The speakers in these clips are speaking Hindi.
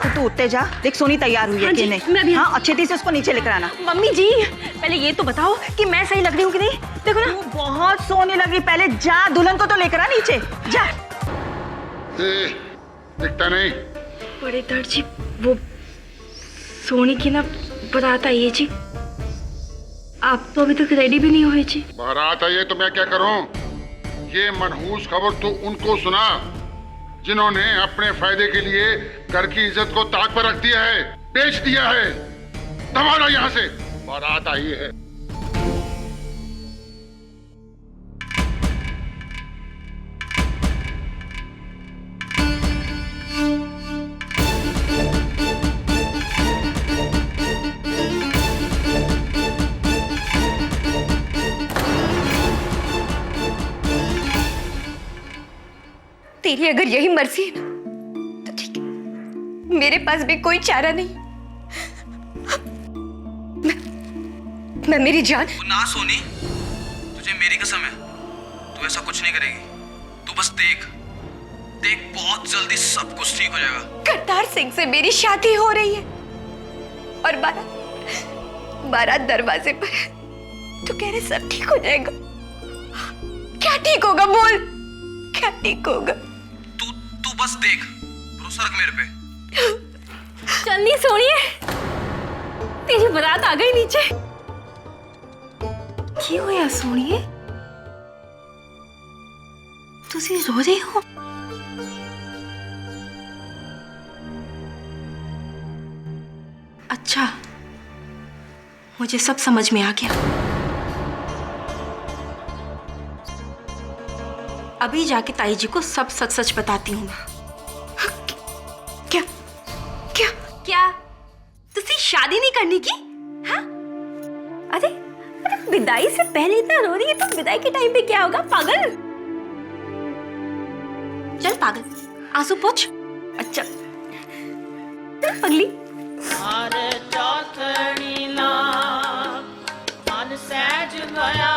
तू उठते जा, देख सोनी तैयार हुई है कि नहीं। मैं भी। हाँ, अच्छे से उसको नीचे लेकर आना। मम्मी जी पहले ये तो बताओ कि मैं सही लग रही हूँ कि नहीं। देखो ना, तू बहुत सोनी लग रही, पहले जा दुल्हन को तो लेकर आ नीचे जा। दिखता नहीं। बड़े दर्द जी, वो सोनी की ना बारात आई है जी। आप तो अभी तक रेडी भी नहीं हुए जी। बारात आई है तो मैं क्या करूं? ये मनहूस खबर तो उनको सुना जिन्होंने अपने फायदे के लिए घर की इज्जत को ताक पर रख दिया है, बेच दिया है। दबाना यहाँ से, बारात आई है। तेरी अगर यही मर्जी है ना तो ठीक है, मेरे पास भी कोई चारा नहीं। मैं मेरी जान। ना सोनी, तुझे मेरी कसम है, तू ऐसा कुछ नहीं करेगी। तू बस देख, बहुत जल्दी सब कुछ ठीक हो जाएगा। करतार सिंह से मेरी शादी हो रही है और बारात दरवाजे पर है। तू कह रहे सब ठीक हो जाएगा? क्या ठीक होगा बोल, क्या ठीक होगा? तू बस देख, भरोसा रख मेरे पे। चलनी सोनिए, तेरी बारात आ गई नीचे। क्यों हुआ सोनिए, तुसी रो रही हो? अच्छा, मुझे सब समझ में आ गया। अभी जाके ताई जी को सब सच सच बताती हूँ मैं। क्या क्या क्या तुसी शादी नहीं करने की? हाँ? अरे विदाई से पहले इतना रो रही है तो विदाई के टाइम पे क्या होगा? पागल, चल पागल, आंसू पोंछ। अच्छा चल पगली। मन सहज गया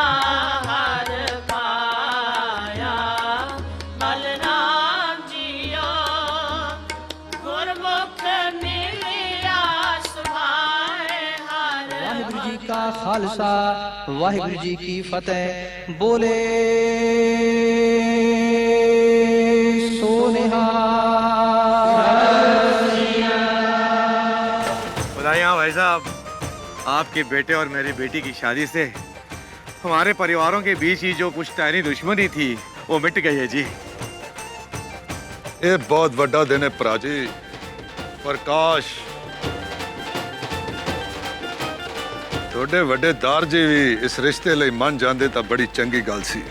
हर पाया, बलराम जियो गुरमुख मिलिया सुभाए हर। वाहिगुरु जी का खालसा, वाहिगुरु जी की फतेह। बोले बधाइयाँ भाई साहब, आपके बेटे और मेरी बेटी की शादी से हमारे परिवारों के बीच ही जो कुछ पुश्तैनी दुश्मनी थी वो मिट गई है जी। ये बहुत बड़ा दिन है प्राजी। प्रकाश थोड़े वड्डे दार जी भी इस रिश्ते लिए मन जाते तो बड़ी चंगी गल सी।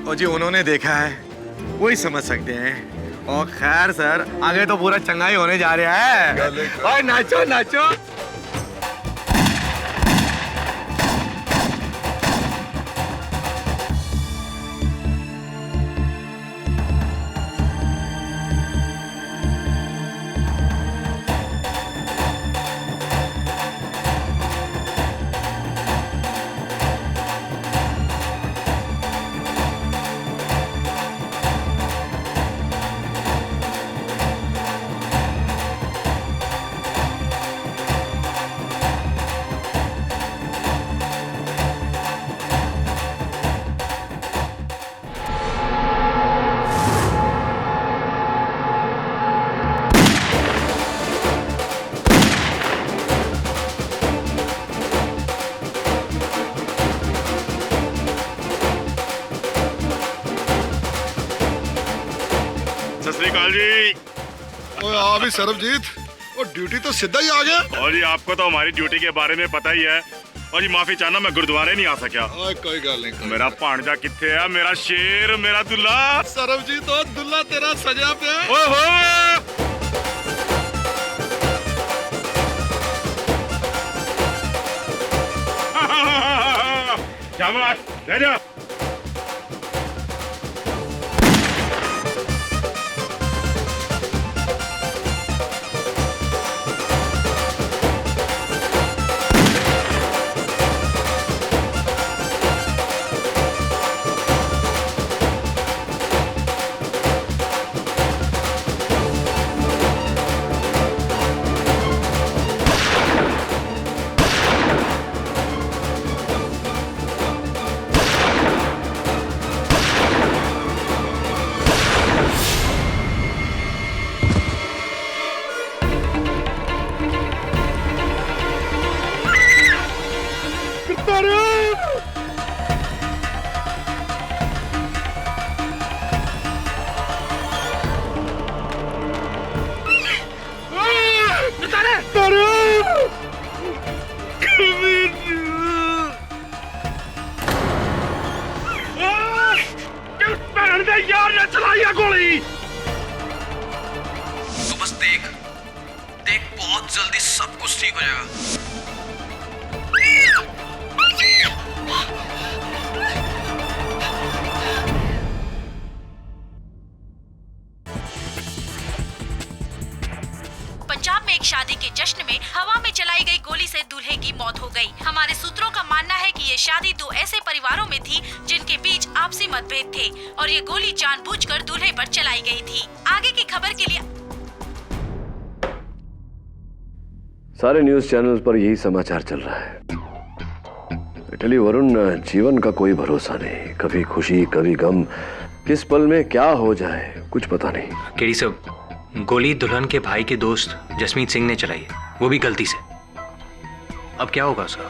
और जी उन्होंने देखा है वही समझ सकते हैं। और खैर सर, आगे तो पूरा चंगाई होने जा रहा है। और नाचो नाचो। जी आ भी सरबजीत, और ड्यूटी तो सीधा ही आ गया। और जी आपको तो हमारी ड्यूटी के बारे में पता ही है। और जी माफी चाहना, मैं गुरुद्वारे नहीं आ सका। कोई गल नहीं। मेरा भांजा किथे है, मेरा शेर, मेरा दुल्ला। सरबजीत तो दुल्ला तेरा सजा पे। ओहो शाबाश, ले जा। यार ने चलाई गोली। तू बस देख देख, बहुत जल्दी सब कुछ ठीक हो जाएगा। पंजाब में एक शादी के जश्न में हवा में चलाई गई गोली से दूल्हे की मौत हो गई। हमारे सूत्रों का मानना है कि ये शादी दो ऐसे परिवारों में थी जिनके बीच आपसी मतभेद थे और ये गोली जानबूझकर दूल्हे पर चलाई गई थी। आगे की खबर के लिए सारे न्यूज चैनल्स पर यही समाचार चल रहा है। इटली वरुण, जीवन का कोई भरोसा नहीं, कभी खुशी कभी गम, किस पल में क्या हो जाए कुछ पता नहीं। केडी साहब, गोली दुल्हन के भाई के दोस्त जसमीत सिंह ने चलाई है, वो भी गलती से। अब क्या होगा उसका?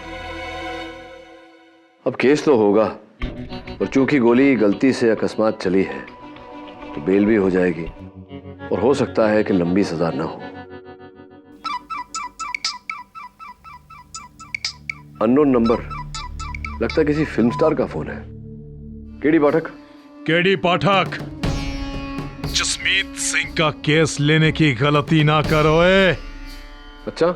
अब केस तो होगा, और चूंकि गोली गलती से अकस्मात चली है तो बेल भी हो जाएगी और हो सकता है कि लंबी सजा ना हो। अननोन नंबर, लगता है किसी फिल्म स्टार का फोन है। केडी पाठक। केडी पाठक, जसमीत सिंह का केस लेने की गलती ना करो। अच्छा,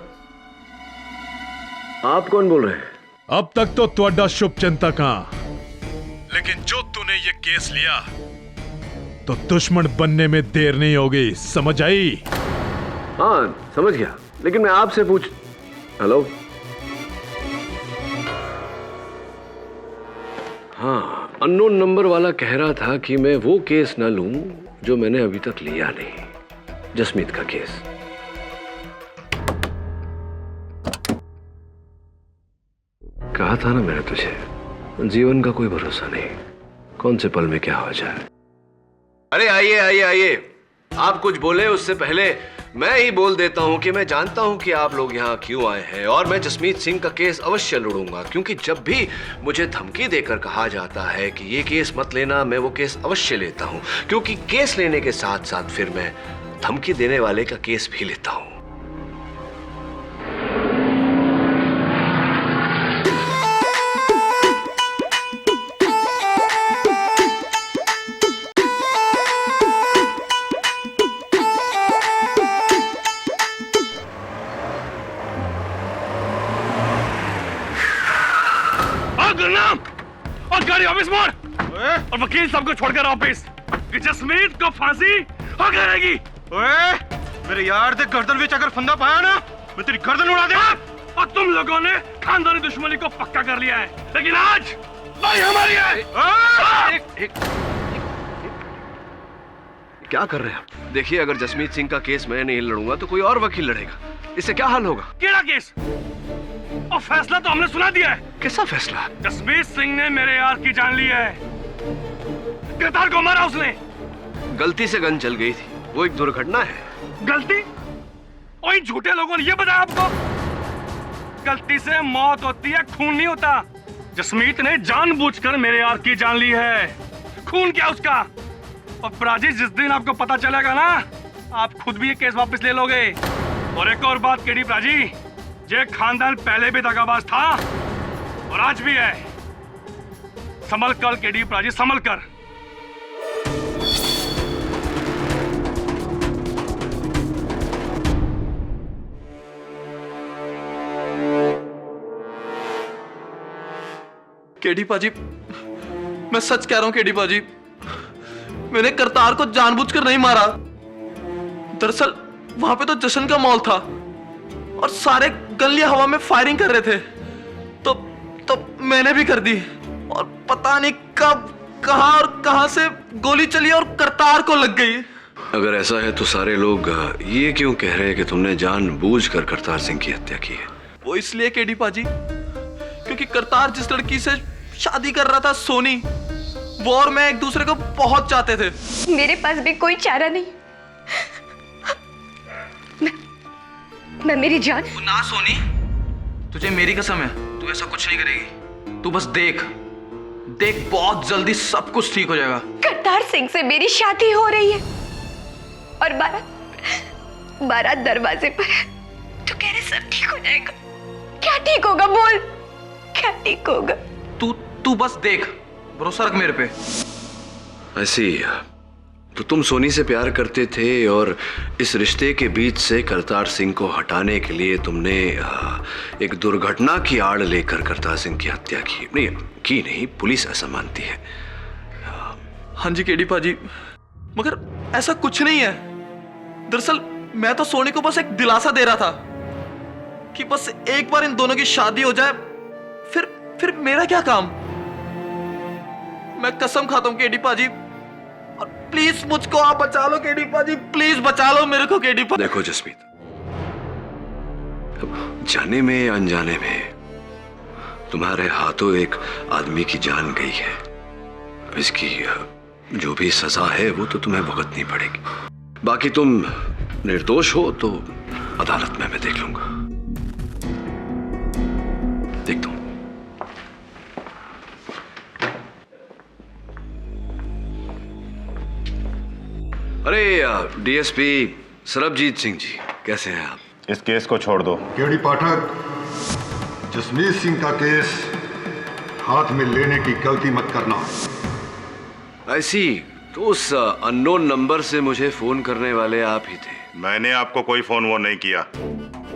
आप कौन बोल रहे हैं? अब तक तो त्वड्डा शुभ चिंतक हाँ, लेकिन जो तूने ये केस लिया तो दुश्मन बनने में देर नहीं होगी, समझ आई? हाँ समझ गया, लेकिन मैं आपसे पूछ। हेलो, हाँ, अननोन नंबर वाला कह रहा था कि मैं वो केस न लूं जो मैंने अभी तक लिया नहीं, जसमीत का केस। कहा था ना मैंने तुझे, जीवन का कोई भरोसा नहीं, कौन से पल में क्या हो जाए। अरे आइए आइए आइए, आप कुछ बोले उससे पहले मैं ही बोल देता हूं कि मैं जानता हूं कि आप लोग यहां क्यों आए हैं, और मैं जसमीत सिंह का केस अवश्य लड़ूंगा, क्योंकि जब भी मुझे धमकी देकर कहा जाता है कि ये केस मत लेना, मैं वो केस अवश्य लेता हूं, क्योंकि केस लेने के साथ साथ फिर मैं धमकी देने वाले का केस भी लेता हूं। और गाड़ी ऑफिस मोड़, और वकील साहब को छोड़कर ऑफिस, कि जसमीत को फांसी हो करेगी। मेरे यार दे गर्दन में अगर फंदा पाया ना, मैं तेरी गर्दन उड़ा दूंगा। और तुम लोगों ने खानदानी दुश्मनी को पक्का कर लिया है, लेकिन आज भाई हमारी है। क्या कर रहे हैं आप? देखिए, अगर जसमीत सिंह का केस मैं नहीं लड़ूंगा तो कोई और वकील लड़ेगा, इससे क्या हाल होगा? केड़ा केस? और फैसला तो हमने सुना दिया है। कैसा फैसला? जसमीत सिंह ने मेरे यार की जान ली है, करतार को मारा उसने। गलती से गन चल गई थी, वो एक दुर्घटना है। गलती? और इन झूठे लोगों ने ये बताया आपको? गलती से मौत होती है, खून नहीं होता। जसमीत ने जानबूझकर मेरे यार की जान ली है, खून क्या उसका? और प्राजी, जिस दिन आपको पता चलेगा ना, आप खुद भी ये केस वापस ले लोगे। और एक और बात केडी प्राजी, ये खानदान पहले भी दगाबाज था और आज भी है। संभल कर केडी प्राजी, संभल कर। केडी पाजी, मैं सच कह रहा हूं केडी पाजी, मैंने करतार को जानबूझकर नहीं मारा। दरअसल वहां पे तो जश्न का माहौल था और सारे गलियां हवा में फायरिंग कर रहे थे, तो मैंने भी कर दी, और पता नहीं कब, कहां और कहां से गोली चली और करतार को लग गई। अगर ऐसा है तो सारे लोग ये क्यों कह रहे हैं कि तुमने जानबूझकर करतार सिंह की हत्या की है? वो इसलिए केडी पाजी, क्योंकि करतार जिस लड़की से शादी कर रहा था, सोनी, वो और मैं एक दूसरे को बहुत चाहते थे। मेरे पास भी कोई चारा नहीं। मैं मेरी जान। ना सोनी, तुझे मेरी कसम है, तू ऐसा कुछ नहीं करेगी। तू बस देख देख, बहुत जल्दी सब कुछ ठीक हो जाएगा। करतार सिंह से मेरी शादी हो रही है और बारात दरवाजे पर है। तो कह रहे सब ठीक हो जाएगा। क्या ठीक होगा बोल, क्या ठीक होगा? तू बस देख, भरोसा रख मेरे पे। ऐसी तो तुम सोनी से प्यार करते थे और इस रिश्ते के बीच से करतार सिंह को हटाने के लिए तुमने एक दुर्घटना की आड़ लेकर करतार सिंह की हत्या की। नहीं, पुलिस ऐसा मानती है। हाँ जी केडी पाजी, मगर ऐसा कुछ नहीं है। दरअसल मैं तो सोनी को बस एक दिलासा दे रहा था कि बस एक बार इन दोनों की शादी हो जाए, फिर मेरा क्या काम। मैं कसम खाता हूं केडी पाजी, और प्लीज मुझको आप बचा लो केडी पाजी, प्लीज बचा लो मेरे को केडी पाजी। देखो जसमीत, जाने में अनजाने में तुम्हारे हाथों एक आदमी की जान गई है। इसकी जो भी सजा है वो तो तुम्हें भुगतनी पड़ेगी। बाकी तुम निर्दोष हो तो अदालत में मैं देख लूंगा। देखता हूं। अरे डीएसपी सरबजीत सिंह जी, कैसे हैं आप? इस केस को छोड़ दो। केडी पाठक, जसमीत सिंह का केस हाथ में लेने की गलती मत करना। ऐसी तो उस अननोन नंबर से मुझे फोन करने वाले आप ही थे। मैंने आपको कोई फोन वो नहीं किया।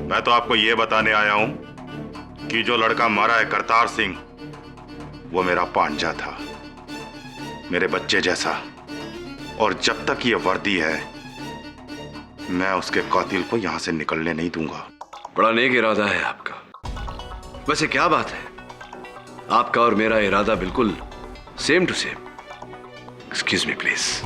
मैं तो आपको ये बताने आया हूं कि जो लड़का मारा है करतार सिंह, वो मेरा पांजा था, मेरे बच्चे जैसा। और जब तक ये वर्दी है, मैं उसके कातिल को यहां से निकलने नहीं दूंगा। बड़ा नेक इरादा है आपका। वैसे क्या बात है, आपका और मेरा इरादा बिल्कुल same to same. Excuse me please.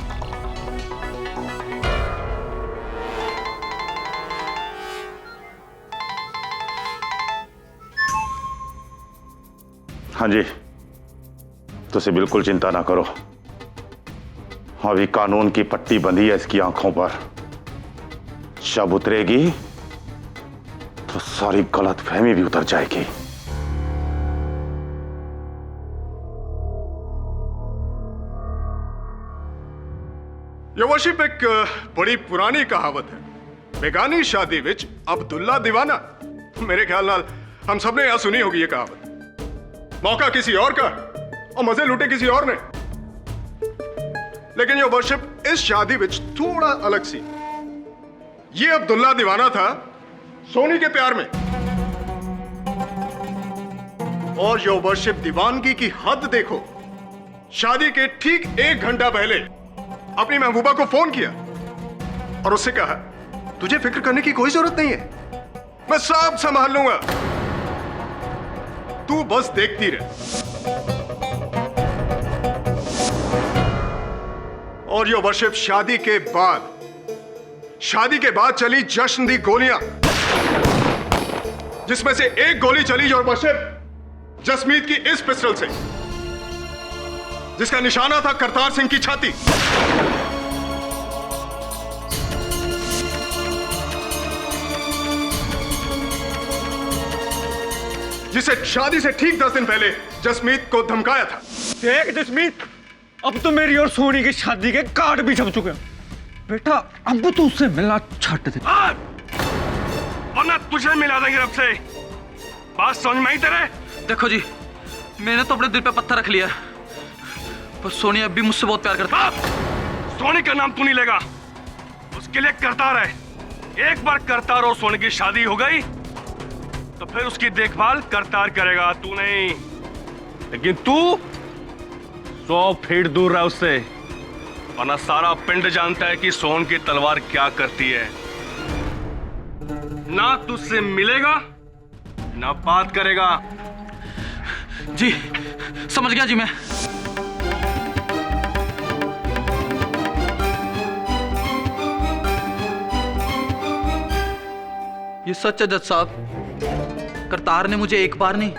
हाँ जी, तुझे बिल्कुल चिंता ना करो। अभी कानून की पट्टी बंधी है इसकी आंखों पर। जब उतरेगी तो सारी गलतफहमी भी उतर जाएगी। ये वर्शिप एक बड़ी पुरानी कहावत है, बेगानी शादी विच अब्दुल्ला दीवाना। मेरे ख्याल नाल हम सबने यहां सुनी होगी ये कहावत। मौका किसी और का और मजे लूटे किसी और ने। लेकिन ये वर्शिप इस शादी विच थोड़ा अलग सी। ये अब्दुल्ला दीवाना था सोनी के प्यार में, और यो वर्शिप दीवानगी की हद देखो। शादी के ठीक 1 घंटा पहले अपनी महबूबा को फोन किया और उससे कहा, तुझे फिक्र करने की कोई जरूरत नहीं है, मैं सब संभाल लूंगा, तू बस देखती रह। और ये वर्शिप शादी के बाद चली जश्न दी गोलियां, जिसमें से एक गोली चली जो वर्शिप जसमीत की इस पिस्टल से, जिसका निशाना था करतार सिंह की छाती। जिसे शादी से ठीक 10 दिन पहले जसमीत को धमकाया था। देख जसमीत, अब तो मेरी और सोनी की शादी के कार्ड भी छप चुके हैं। बेटा अब तो उससे मिलना छट दे, वरना तुझे मिला देंगे रब से। बात समझ में आई तेरे? देखो जी, मैंने तो अपने दिल पे पत्थर रख लिया, पर सोनी अब भी मुझसे बहुत प्यार करती है। सोनी का नाम तू नहीं लेगा, उसके लिए करतार है। एक बार करतार और सोनी की शादी हो गई तो फिर उसकी देखभाल करतार करेगा, तू नहीं। लेकिन तू 100 फीट दूर रहा उससे, वरना सारा पिंड जानता है कि सोन की तलवार क्या करती है। ना तुझसे मिलेगा ना बात करेगा। जी समझ गया जी मैं। ये सच है जज साहब, करतार ने मुझे एक बार नहीं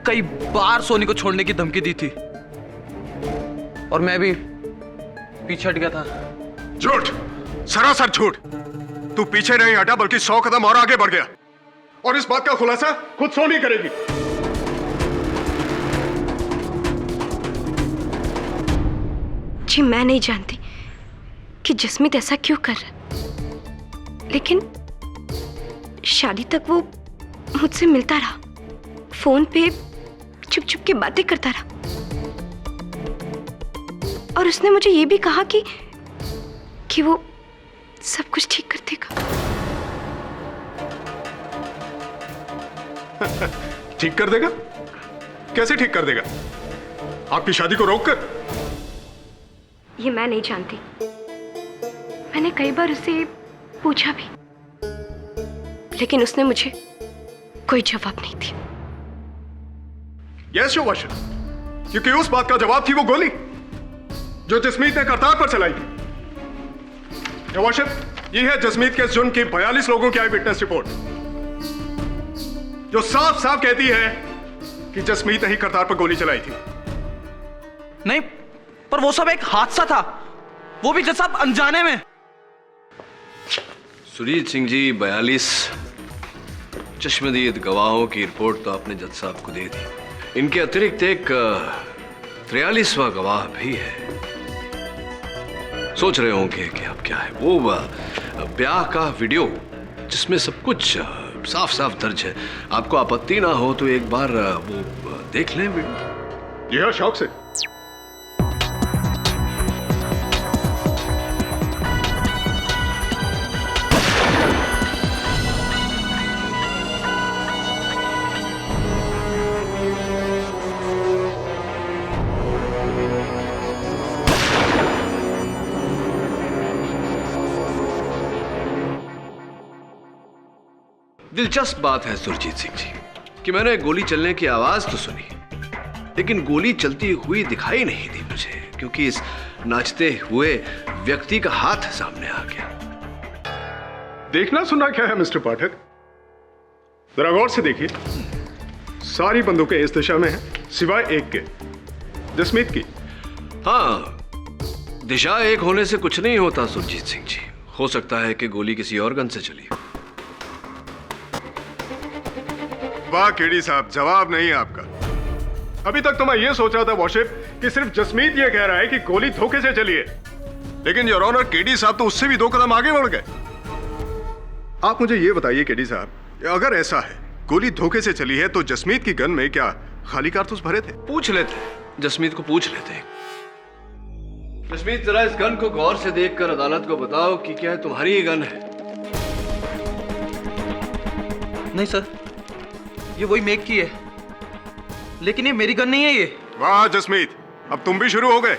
कई बार सोनी को छोड़ने की धमकी दी थी, और मैं भी पीछे हट गया था। झूठ, सरासर झूठ। तू पीछे नहीं हटा बल्कि 100 कदम और आगे बढ़ गया, और इस बात का खुलासा खुद सोनी करेगी। जी मैं नहीं जानती कि जसमीत ऐसा क्यों कर रहा है, लेकिन शादी तक वो मुझसे मिलता रहा, फोन पे चुप चुप के बातें करता रहा, और उसने मुझे ये भी कहा कि वो सब कुछ ठीक कर देगा। ठीक कर देगा? कैसे ठीक कर देगा? आपकी शादी को रोककर? ये मैं नहीं जानती। मैंने कई बार उससे पूछा भी, लेकिन उसने मुझे कोई जवाब नहीं दिया। यस योवाशिप, क्योंकि उस बात का जवाब थी वो गोली जो जसमीत ने करतार पर चलाई थी। योवाशिप, ये है जसमीत के जुर्म की 42 लोगों की आई विटनेस रिपोर्ट, जो साफ साफ कहती है कि जसमीत ने ही करतार पर गोली चलाई थी। नहीं, पर वो सब एक हादसा था, वो भी जज साहब अनजाने में। सुरजीत सिंह जी, 42 चश्मदीद गवाहों की रिपोर्ट तो आपने जज साहब को दे दी। इनके अतिरिक्त एक 43वां गवाह भी है। सोच रहे होंगे कि अब क्या है, वो ब्याह का वीडियो जिसमें सब कुछ साफ साफ दर्ज है। आपको आपत्ति ना हो तो एक बार वो देख लें वीडियो। यह शौक से। दिलचस्प बात है सुरजीत सिंह जी कि मैंने गोली चलने की आवाज तो सुनी, लेकिन गोली चलती हुई दिखाई नहीं दी मुझे, क्योंकि इस नाचते हुए व्यक्ति का हाथ सामने आ गया। देखना सुनना क्या है मिस्टर पाठक, जरा गौर से देखिए। सारी बंदूकें इस दिशा में हैं, सिवाय एक के, जसमीत की। हाँ, दिशा एक होने से कुछ नहीं होता सुरजीत सिंह जी। हो सकता है कि गोली किसी और गन से चली। वाह केडी साहब, जवाब नहीं आपका। अभी तक तो मैं ये सोच रहा था वॉशिप कि सिर्फ जसमीत ये कह रहा है कि गोली धोखे से चली है, लेकिन योर ऑनर केडी साहब तो उससे भी 2 कदम आगे बढ़ गए। आप मुझे ये बताइए केडी साहब, अगर ऐसा है गोली धोखे से चली है तो जसमीत की गन में क्या खाली कारतूस भरे थे? पूछ लेते, जसमीत को पूछ लेते। जसमीत, जरा इस गन को गौर से देखकर अदालत को बताओ कि क्या तुम्हारी ही गन है? नहीं सर, ये वही मेक की है, लेकिन ये मेरी गन नहीं है। ये वाह जसमीत, अब तुम भी शुरू हो गए।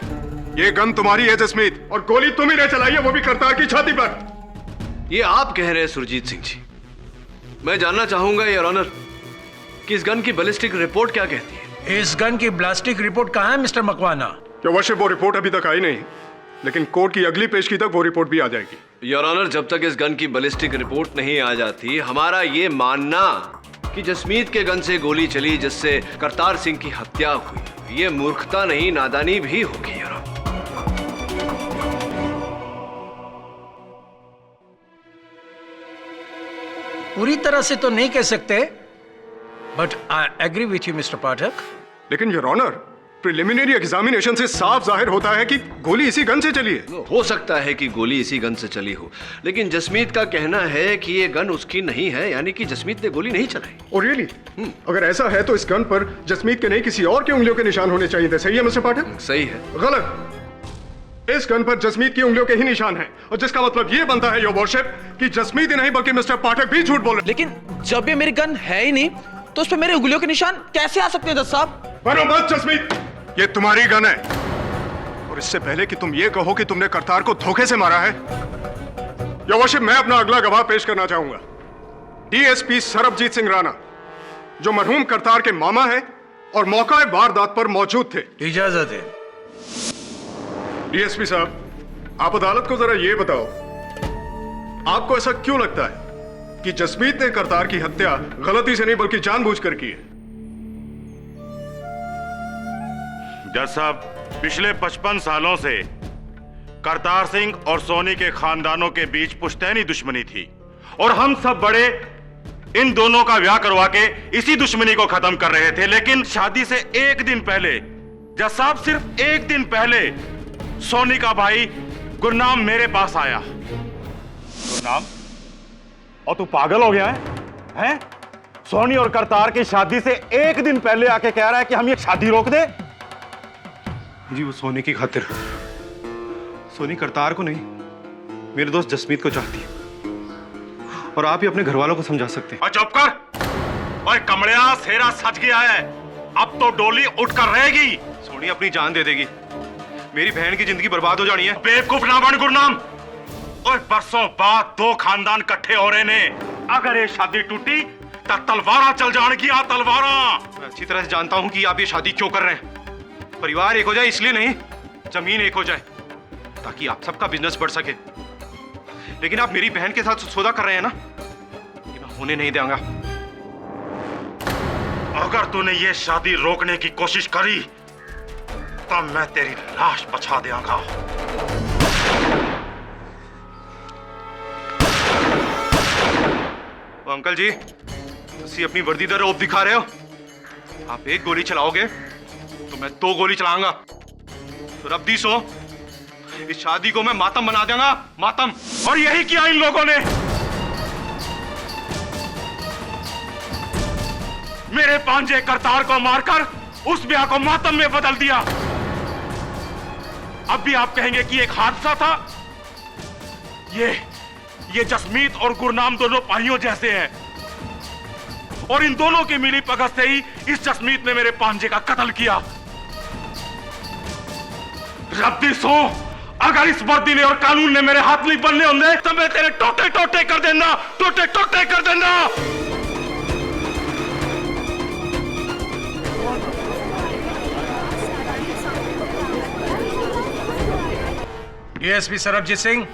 ये गन तुम्हारी है जसमीत, और गोली तुम ही ने चलाई है, वो भी करतार की छाती पर। ये आप कह रहे हैं सुरजीत सिंह जी। मैं जानना चाहूंगा योर ऑनर कि इस गन की बैलिस्टिक रिपोर्ट क्या कहती है? इस गन की बैलिस्टिक रिपोर्ट कहाँ है मिस्टर मकवाना? वर्षिप, वो रिपोर्ट अभी तक आई नहीं, लेकिन कोर्ट की अगली पेशगी तक वो रिपोर्ट भी आ जाएगी। योर ऑनर, जब तक इस गन की बैलिस्टिक रिपोर्ट नहीं आ जाती, हमारा ये मानना कि जसमीत के गन से गोली चली जिससे करतार सिंह की हत्या हुई, ये मूर्खता नहीं नादानी भी होगी। योर ऑनर, पूरी तरह से तो नहीं कह सकते, but I agree with you mister Pathak. लेकिन योर ऑनर, प्रिलिमिनरी एग्जामिनेशन से साफ जाहिर होता है कि गोली इसी गन से चली है। हो सकता है कि गोली इसी गन से चली हो, लेकिन जसमीत का कहना है कि ये गन उसकी नहीं है, यानी कि जसमीत ने गोली नहीं चलाई। और रियली? अगर ऐसा है तो इस गन पर जसमीत के नहीं किसी और की उंगलियों के निशान होने चाहिए थे। सही है मिस्टर पाठक? सही है। गलत। इस गन पर जसमीत की उंगलियों के ही निशान हैं, और जिसका मतलब ये बनता है योर वर्शिप कि जसमीत ही नहीं बल्कि मिस्टर पाठक भी झूठ बोल रहे। लेकिन जब ये मेरी गन है ही नहीं तो उस पर मेरे उंगलियों के निशान कैसे आ सकते हैं जज साहब? बनो मत जसमीत, ये तुम्हारी गन है, और इससे पहले कि तुम ये कहो कि तुमने करतार को धोखे से मारा है, योर वर्शिप, मैं अपना अगला गवाह पेश करना चाहूंगा। डीएसपी सरबजीत सिंह राणा, जो मरहूम करतार के मामा है और मौका वारदात पर मौजूद थे। इजाजत है। डीएसपी साहब, आप अदालत को जरा ये बताओ, आपको ऐसा क्यों लगता है कि जसमीत ने करतार की हत्या गलती से नहीं बल्कि जानबूझकर की है? जज साहब, पिछले 55 सालों से करतार सिंह और सोनी के खानदानों के बीच पुश्तैनी दुश्मनी थी, और हम सब बड़े इन दोनों का ब्याह करवा के इसी दुश्मनी को खत्म कर रहे थे। लेकिन शादी से एक दिन पहले, जज साहब सिर्फ एक दिन पहले, सोनी का भाई गुरनाम मेरे पास आया। गुरनाम, और तू पागल हो गया है? हैं? सोनी और करतार की शादी से एक दिन पहले आके कह रहा है कि हम ये शादी रोक दे। जी वो सोनी की खातिर। सोनी करतार को नहीं, मेरे दोस्त जसमीत को चाहती है, और आप ही अपने घर वालों को समझा सकते हैं। चुप कर। ओए कमलिया, सेरा सच गया है, अब तो डोली उठकर रहेगी। सोनी अपनी जान दे देगी, मेरी बहन की जिंदगी बर्बाद हो जानी है। बेवकूफ ना बन गुरनाम। और बरसों बाद दो खानदान इकट्ठे हो रहे ने, अगर ये शादी टूटी तो तलवारा चल जाएगी। तलवारा। मैं अच्छी तरह से जानता हूं कि आप ये शादी क्यों कर रहे हैं। परिवार एक हो जाए इसलिए नहीं, जमीन एक हो जाए ताकि आप सबका बिजनेस बढ़ सके। लेकिन आप मेरी बहन के साथ सौदा कर रहे हैं ना, ये मैं होने नहीं दूंगा। अगर तूने ये शादी रोकने की कोशिश करी तो मैं तेरी लाश बचा दूंगा। अंकल जी, तुसी अपनी वर्दी दा रौब दिखा रहे हो। आप एक गोली चलाओगे तो मैं 2 गोली चलाऊंगा। तो रब्दी सो, इस शादी को मैं मातम बना दूंगा, मातम। और यही किया इन लोगों ने। मेरे पांजे करतार को मारकर उस ब्याह को मातम में बदल दिया। अब भी आप कहेंगे कि एक हादसा था। ये जसमीत और गुरनाम दोनों भाइयों जैसे हैं, और इन दोनों की मिली भगत से ही इस जसमीत ने मेरे पांजे का कत्ल किया। रब्दी सो, अगर इस वर्दी ने और कानून ने मेरे हाथ नहीं बनने होंगे तो मैं तेरे टोटे टोटे कर देना, टोटे टोटे कर देना। डीएसपी सरबजीत सिंह,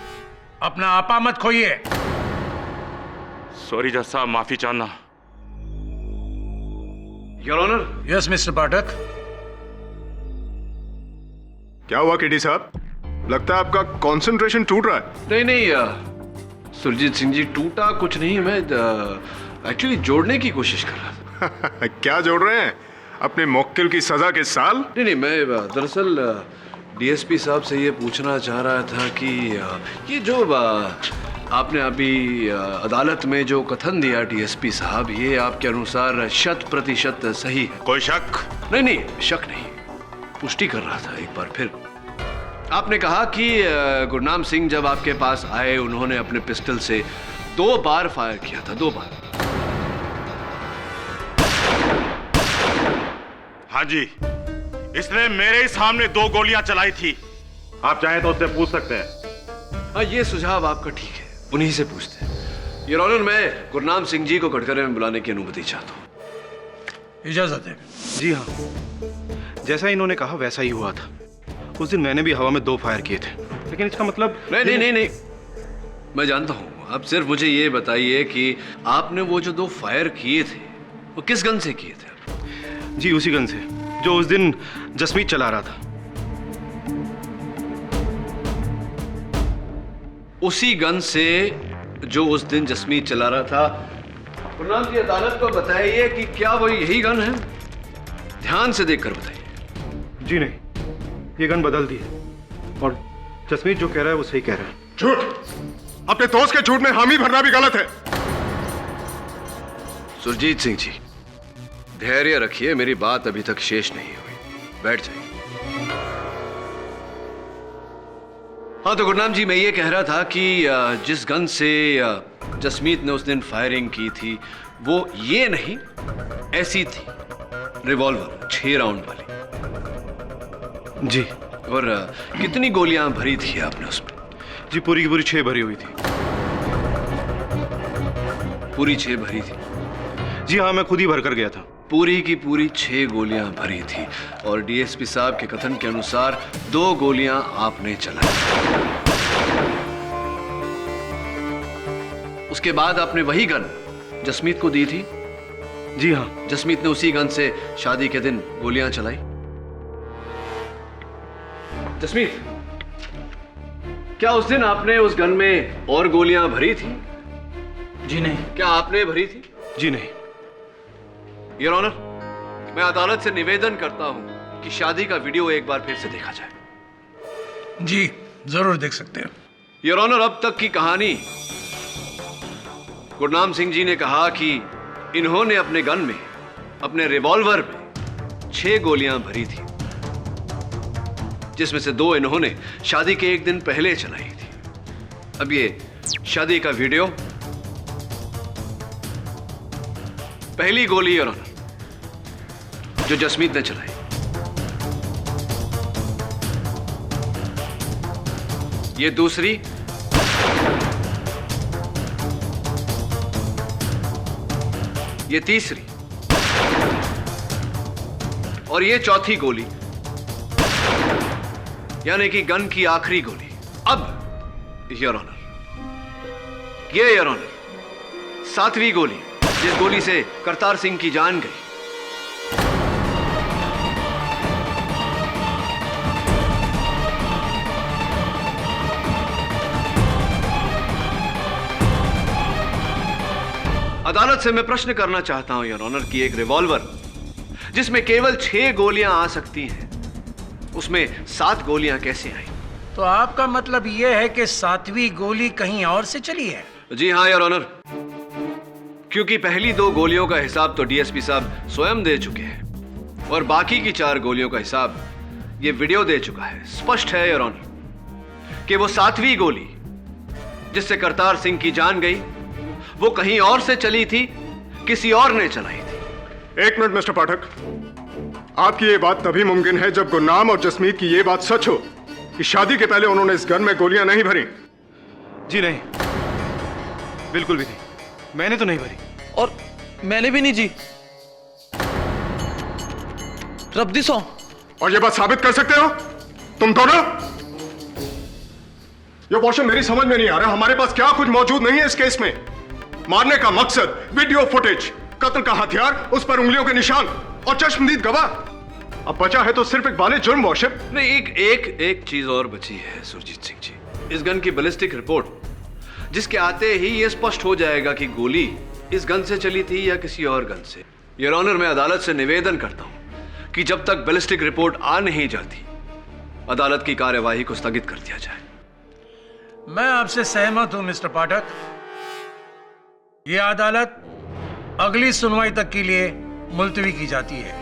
अपना आपा मत खोइए। सॉरी जज साहब, माफी चाहना। Your honour. Yes mister Pathak. क्या हुआ केडी साहब? लगता है आपका कंसंट्रेशन टूट रहा है। नहीं, सुरजीत सिंह जी, टूटा कुछ नहीं, मैं एक्चुअली जोड़ने की कोशिश कर रहा था। क्या जोड़ रहे हैं? अपने मुक्किल की सजा के साल? नहीं, मैं दरअसल डीएसपी साहब से ये पूछना चाह रहा था कि ये जो आपने अभी अदालत में जो कथन दिया डीएसपी साहब, ये आपके अनुसार 100% सही है? कोई शक? नहीं, शक नहीं, पुष्टि कर रहा था एक बार फिर। आपने कहा कि गुरनाम सिंह जब आपके पास आए, उन्होंने अपने पिस्टल से 2 बार फायर किया था, 2 बार। हाँ जी, इसने मेरे ही सामने 2 गोलियां चलाई थी। आप चाहें तो उससे पूछ सकते हैं। हाँ, ये सुझाव आपका ठीक है, उन्हीं से पूछते हैं। योर ऑनर, मैं गुरनाम सिंह जी को कटघरे में बुलाने की अनुमति चाहता हूँ। इजाजत है। जी हाँ, जैसा इन्होंने कहा वैसा ही हुआ था। उस दिन मैंने भी हवा में 2 फायर किए थे, लेकिन इसका मतलब नहीं, मैं जानता हूँ। आप सिर्फ मुझे ये बताइए कि आपने वो जो 2 फायर किए थे वो किस गन से किए थे? जी उसी गन से जो उस दिन जसमीत चला रहा था। उसी गन से जो उस दिन जसमीत चला रहा था। गुरनाम जी, अदालत को बताइए कि क्या वो यही गन है? ध्यान से देखकर बताइए। जी नहीं, ये गन बदल दी है, और जसमीत जो कह रहा है वो सही कह रहा है। झूठ! अपने दोस्त के झूठ में हामी भरना भी गलत है। सुरजीत सिंह जी, धैर्य रखिए, मेरी बात अभी तक शेष नहीं हुई, बैठ जाइए। हाँ तो गुरनाम जी, मैं ये कह रहा था कि जिस गन से जसमीत ने उस दिन फायरिंग की थी वो ये नहीं, ऐसी थी, रिवॉल्वर 6 राउंड वाली। जी। और कितनी गोलियां भरी थी आपने उसमें? जी पूरी की पूरी 6 भरी हुई थी। पूरी 6 भरी थी? जी हाँ, मैं खुद ही भर कर गया था। पूरी की पूरी 6 गोलियां भरी थी, और डीएसपी साहब के कथन के अनुसार 2 गोलियां आपने चलाई। उसके बाद आपने वही गन जसमीत को दी थी? जी हाँ। जसमीत ने उसी गन से शादी के दिन गोलियां चलाई? जसमीत, क्या उस दिन आपने उस गन में और गोलियां भरी थी? जी नहीं। क्या आपने भरी थी? जी नहीं। योर ऑनर, मैं अदालत से निवेदन करता हूं कि शादी का वीडियो एक बार फिर से देखा जाए। जी जरूर देख सकते हैं। योर ऑनर, अब तक की कहानी, गुरनाम सिंह जी ने कहा कि इन्होंने अपने गन में, अपने रिवॉल्वर में 6 गोलियां भरी थी, जिसमें से 2 इन्होंने शादी के एक दिन पहले चलाई थी। अब ये शादी का वीडियो, पहली गोली योर ऑनर जो जसमीत ने चलाई, ये दूसरी, ये तीसरी और ये चौथी गोली, यानी कि गन की आखिरी गोली। अब योर ऑनर, ये योर ऑनर 7वीं गोली, जिस गोली से करतार सिंह की जान गई। अदालत से मैं प्रश्न करना चाहता हूं योर ऑनर कि एक रिवॉल्वर जिसमें केवल 6 गोलियां आ सकती हैं, उसमें 7 गोलियां कैसे आई? तो आपका मतलब यह है कि 7वीं गोली कहीं और से चली है? जी हां योर ऑनर, क्योंकि पहली 2 गोलियों का हिसाब तो डीएसपी साहब स्वयं दे चुके हैं और बाकी की 4 गोलियों का हिसाब ये वीडियो दे चुका है। स्पष्ट है योर ऑनर कि वो 7वीं गोली जिससे करतार सिंह की जान गई, वो कहीं और से चली थी, किसी और ने चलाई थी। 1 मिनट मिस्टर पाठक, आपकी ये बात तभी मुमकिन है जब गुरनाम और जसमीत की ये बात सच हो कि शादी के पहले उन्होंने इस गन में गोलियां नहीं भरी। जी नहीं, बिल्कुल भी नहीं, मैंने तो नहीं भरी। और मैंने भी नहीं जी। रब्दी सौ। और ये बात साबित कर सकते हो तुम दोनों? ये क्वेश्चन मेरी समझ में नहीं आ रहा। हमारे पास क्या कुछ मौजूद नहीं है इस केस में? मारने का मकसद, वीडियो फुटेज, कत्ल का हथियार, उस पर उंगलियों के निशान और चश्मदीद गवाह। अब बचा है तो सिर्फ एक बाले जुर्म वॉशिप। नहीं, एक चीज और बची है सुरजीत सिंह जी। इस गन की बैलिस्टिक रिपोर्ट, जिसके आते ही यह स्पष्ट हो जाएगा कि गोली इस गन से चली थी या किसी और गन से। योर ऑनर, मैं अदालत से निवेदन करता हूं कि जब तक बैलिस्टिक रिपोर्ट आ नहीं जाती, अदालत की कार्यवाही को स्थगित कर दिया जाए। मैं आपसे सहमत हूं मिस्टर पाठक। यह अदालत अगली सुनवाई तक के लिए मुलतवी की जाती है।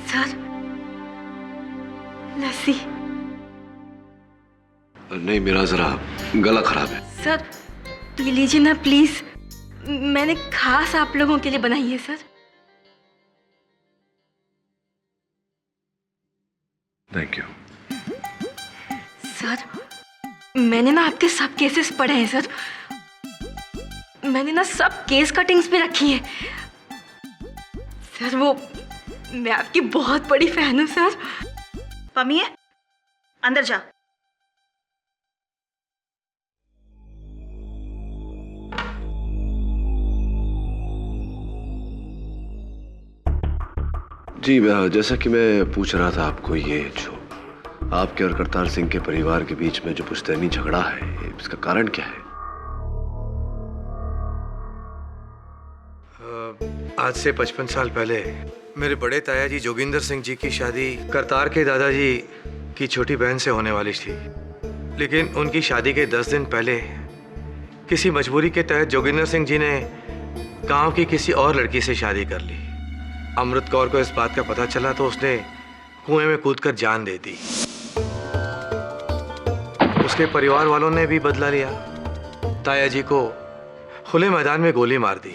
सर, लस्सी। नहीं, मेरा जरा गला खराब है। सर पी लीजिए ना प्लीज, मैंने खास आप लोगों के लिए बनाई है सर। Thank you. सर मैंने ना आपके सब केसेस पढ़े हैं सर। मैंने ना सब केस कटिंग्स भी रखी हैं सर। वो मैं आपकी बहुत बड़ी फैन हूं सर। पमिए, अंदर जा। जी, जैसा कि मैं पूछ रहा था आपको, ये जो आपके और करतार सिंह के परिवार के बीच में जो पुश्तैनी झगड़ा है, इसका कारण क्या है? आज से 55 साल पहले मेरे बड़े ताया जी जोगिंदर सिंह जी की शादी करतार के दादाजी की छोटी बहन से होने वाली थी, लेकिन उनकी शादी के 10 दिन पहले किसी मजबूरी के तहत जोगिंदर सिंह जी ने गांव की किसी और लड़की से शादी कर ली। अमृत कौर को इस बात का पता चला तो उसने कुएं में कूदकर जान दे दी। उसके परिवार वालों ने भी बदला लिया, ताया जी को खुले मैदान में गोली मार दी।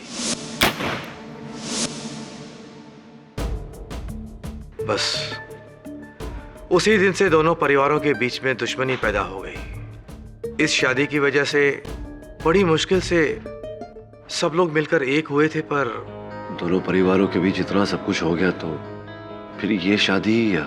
बस उसी दिन से दोनों परिवारों के बीच में दुश्मनी पैदा हो गई। इस शादी की वजह से बड़ी मुश्किल से सब लोग मिलकर एक हुए थे, पर दोनों परिवारों के बीच इतना सब कुछ हो गया तो फिर ये शादी या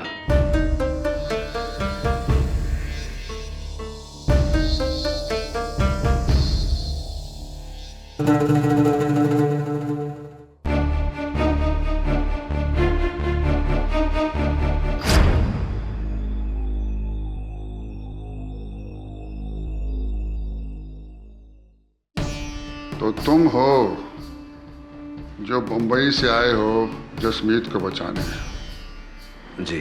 तो तुम हो जो मुंबई से आए हो जसमीत को बचाने। जी।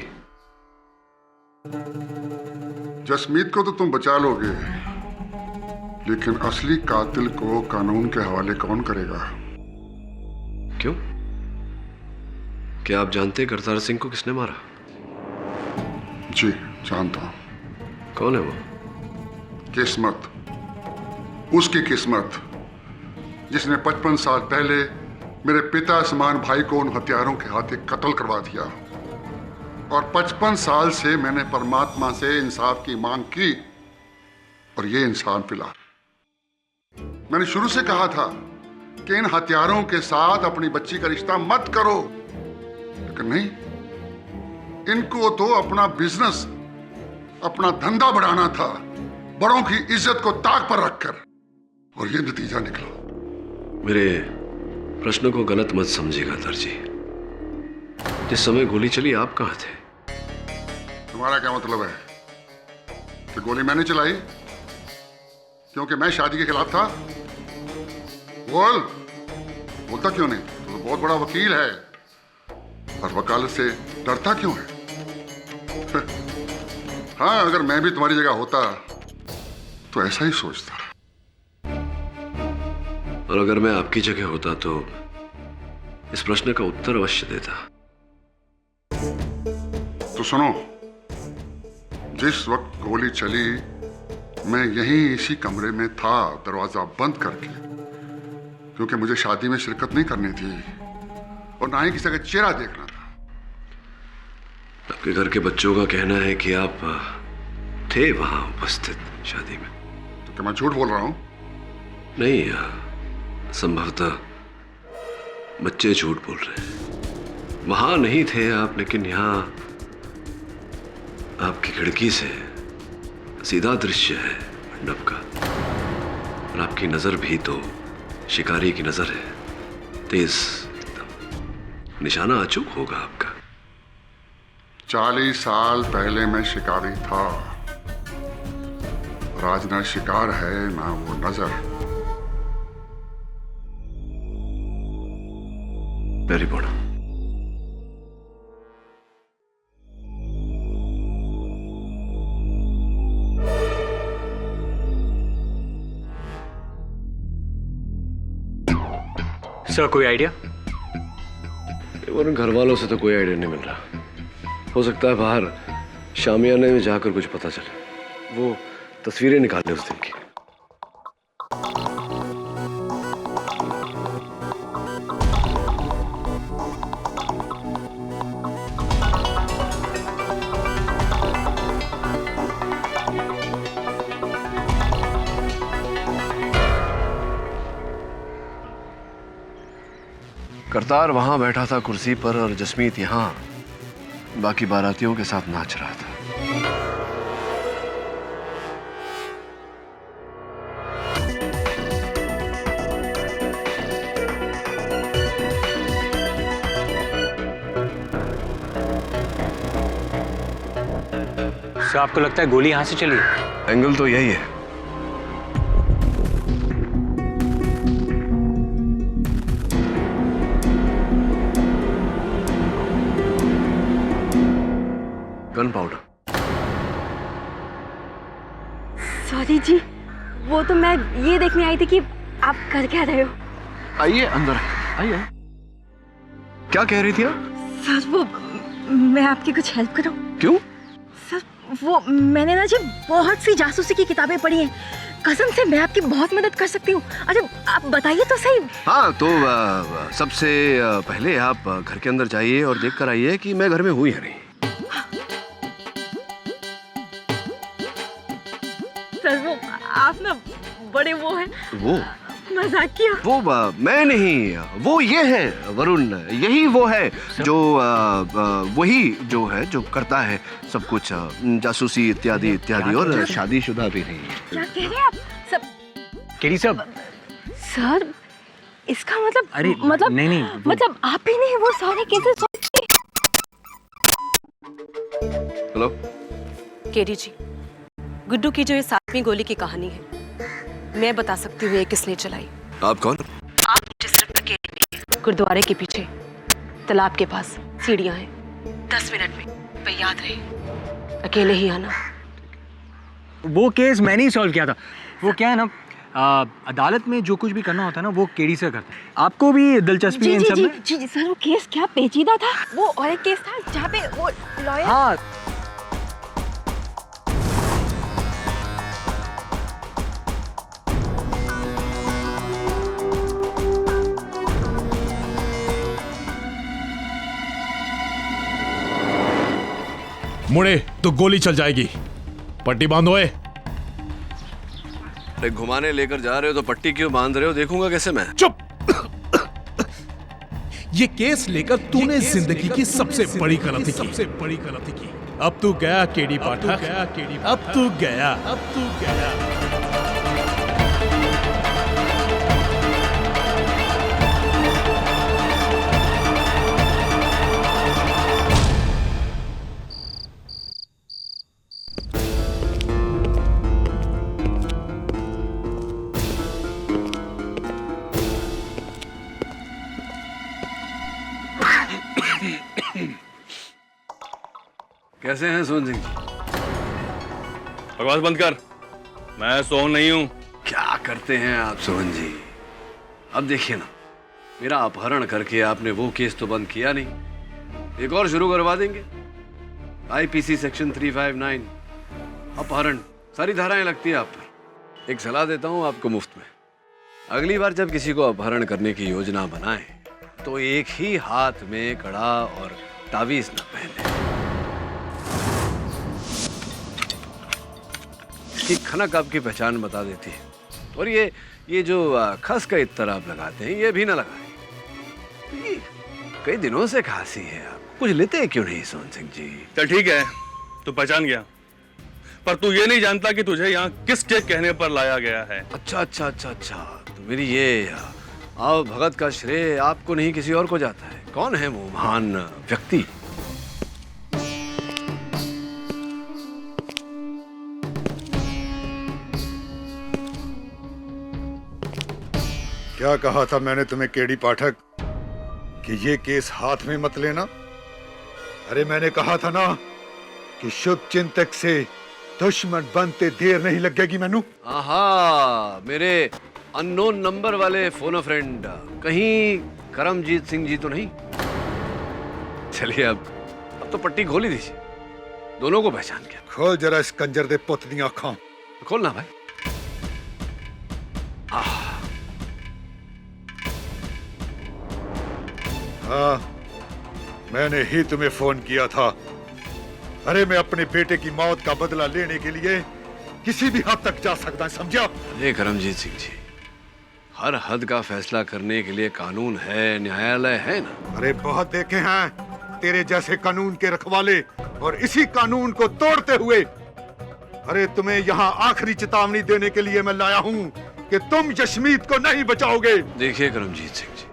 जसमीत को तो तुम बचा लोगे, लेकिन असली कातिल को कानून के हवाले कौन करेगा? क्यों? क्या आप जानते हैं करतार सिंह को किसने मारा? जी जानता हूं। कौन है वो? किस्मत, उसकी किस्मत जिसने 55 साल पहले मेरे पिता समान भाई को उन हथियारों के हाथे कत्ल करवा दिया। और 55 साल से मैंने परमात्मा से इंसाफ की मांग की और ये इंसान मिला। मैंने शुरू से कहा था कि इन हथियारों के साथ अपनी बच्ची का रिश्ता मत करो, लेकिन नहीं, इनको तो अपना बिजनेस, अपना धंधा बढ़ाना था, बड़ों की इज्जत को ताक पर रखकर, और ये नतीजा निकला। मेरे प्रश्न को गलत मत समझिएगा दर्जी। जिस समय गोली चली आप कहां थे? तुम्हारा क्या मतलब है कि गोली मैंने चलाई क्योंकि मैं शादी के खिलाफ था? बोलता क्यों नहीं? तो बहुत बड़ा वकील है और वकालत से डरता क्यों है? हाँ, अगर मैं भी तुम्हारी जगह होता तो ऐसा ही सोचता। और अगर मैं आपकी जगह होता तो इस प्रश्न का उत्तर अवश्य देता। तो सुनो, जिस वक्त गोली चली मैं यहीं इसी कमरे में था, दरवाजा बंद करके, क्योंकि मुझे शादी में शिरकत नहीं करनी थी और ना ही किसी का चेहरा देखना था। आपके घर के बच्चों का कहना है कि आप थे वहां उपस्थित शादी में। तो क्या मैं झूठ बोल रहा हूं? नहीं, संभवतः बच्चे झूठ बोल रहे हैं। वहां नहीं थे आप, लेकिन यहां आपकी खिड़की से सीधा दृश्य है मंडप का, और आपकी नजर भी तो शिकारी की नजर है, तेज एकदम। निशाना अचूक होगा आपका। 40 साल पहले मैं शिकारी था और आज ना शिकार है ना वो नजर। Very good. सर कोई आइडिया? उन घर वालों से तो कोई आइडिया नहीं मिल रहा। हो सकता है बाहर शामियाने में जाकर कुछ पता चले। वो तस्वीरें निकाले उस दिन की। करतार वहां बैठा था कुर्सी पर और जसमीत यहां बाकी बारातियों के साथ नाच रहा था। सर आपको लगता है गोली यहां से चली? एंगल तो यही है। Gun powder. सॉरी जी, वो तो मैं ये देखने आई थी कि आप कर क्या रहे हो। आइए अंदर, आइए। क्या कह रही थी आप? सर वो मैं आपकी कुछ हेल्प करूं? क्यों? सर वो मैंने ना जी बहुत सी जासूसी की किताबें पढ़ी हैं, कसम से मैं आपकी बहुत मदद कर सकती हूँ। अच्छा आप बताइए तो सही। हाँ तो सबसे पहले आप घर के अंदर जाइए और देख कर आइए कि मैं घर में हूँ या नहीं। सर वो आप ना बड़े वो हैं। वो मजाक किया। वो मैं नहीं, वो ये है वरुण, यही वो है जो वही जो है जो करता है सब कुछ, जासूसी इत्यादि इत्यादि, और शादीशुदा भी नहीं है। क्या कह रहे हैं आप? सब केरी सब? सर इसका मतलब अरे मतलब नहीं मतलब आप ही नहीं, वो सारे केसेस। हेलो केरी जी, गुड्डू की जो ये 7वीं गोली की कहानी है मैं बता सकती हूँ ये किसने चलाई। आप कौन? गुरुद्वारे के पीछे तालाब के पास सीढ़ियां हैं। 10 मिनट में, पे याद रहे, अकेले ही आना। वो केस मैंने ही सॉल्व किया था। वो क्या है ना, अदालत में जो कुछ भी करना होता है ना वो केडी से करता है। आपको भी दिलचस्पी है इन सब में? जी सर, वो केस क्या पेचीदा था। वो और एक केस था जहाँ पे वो लॉयर। हाँ, मुड़े तो गोली चल जाएगी। पट्टी बांधो। अरे घुमाने लेकर जा रहे हो तो पट्टी क्यों बांध रहे हो? देखूंगा कैसे मैं। चुप। ये केस लेकर तूने जिंदगी की सबसे बड़ी गलती की। अब तू गया केडी पाठक, अब तू गया। कैसे हैं सोहन सिंह? बकवास बंद कर, मैं सोहन नहीं हूं। क्या करते हैं आप सोहन जी? अब देखिए ना, मेरा अपहरण करके आपने वो केस तो बंद किया नहीं, एक और शुरू करवा देंगे। आईपीसी सेक्शन 359 अपहरण, सारी धाराएं लगती है आप पर। एक सलाह देता हूं आपको मुफ्त में, अगली बार जब किसी को अपहरण करने की योजना बनाएं तो एक ही हाथ में कड़ा और तावीज न पहने। की खनक आपकी पहचान बता देती है। और ये जो खस का इत्तर आप लगाते हैं ये भी ना लगाएं। कई दिनों से खांसी है, आप कुछ लेते क्यों नहीं सोहन सिंह जी? चल ठीक है, तू पहचान गया, पर तू ये नहीं जानता कि तुझे यहाँ किस के कहने पर लाया गया है। अच्छा, तो मेरी ये आओ भगत का श्रेय आपको नहीं किसी और को जाता है। कौन है वो महान व्यक्ति? क्या कहा था मैंने तुम्हें केडी पाठक कि ये केस हाथ में मत लेना? अरे मैंने कहा था ना कि शुभ चिंतक से दुश्मन बनते देर नहीं लगेगी। मैनू आहा, मेरे अननोन नंबर वाले फोन अ फ्रेंड कहीं करमजीत सिंह जी तो नहीं? चलिए अब तो पट्टी खोल ही दीजिए, दोनों को पहचान के। खोल जरा इस कंजर दे पुत दी आंखां। खोलना भाई। हाँ, मैंने ही तुम्हें फोन किया था। अरे मैं अपने बेटे की मौत का बदला लेने के लिए किसी भी हद तक जा सकता है, समझा? अरे करमजीत सिंह जी, हर हद का फैसला करने के लिए कानून है, न्यायालय है ना। अरे बहुत देखे हैं तेरे जैसे कानून के रखवाले, और इसी कानून को तोड़ते हुए अरे तुम्हें यहाँ आखिरी चेतावनी देने के लिए मैं लाया हूँ कि तुम जसमीत को नहीं बचाओगे। देखिए करमजीत सिंह जी,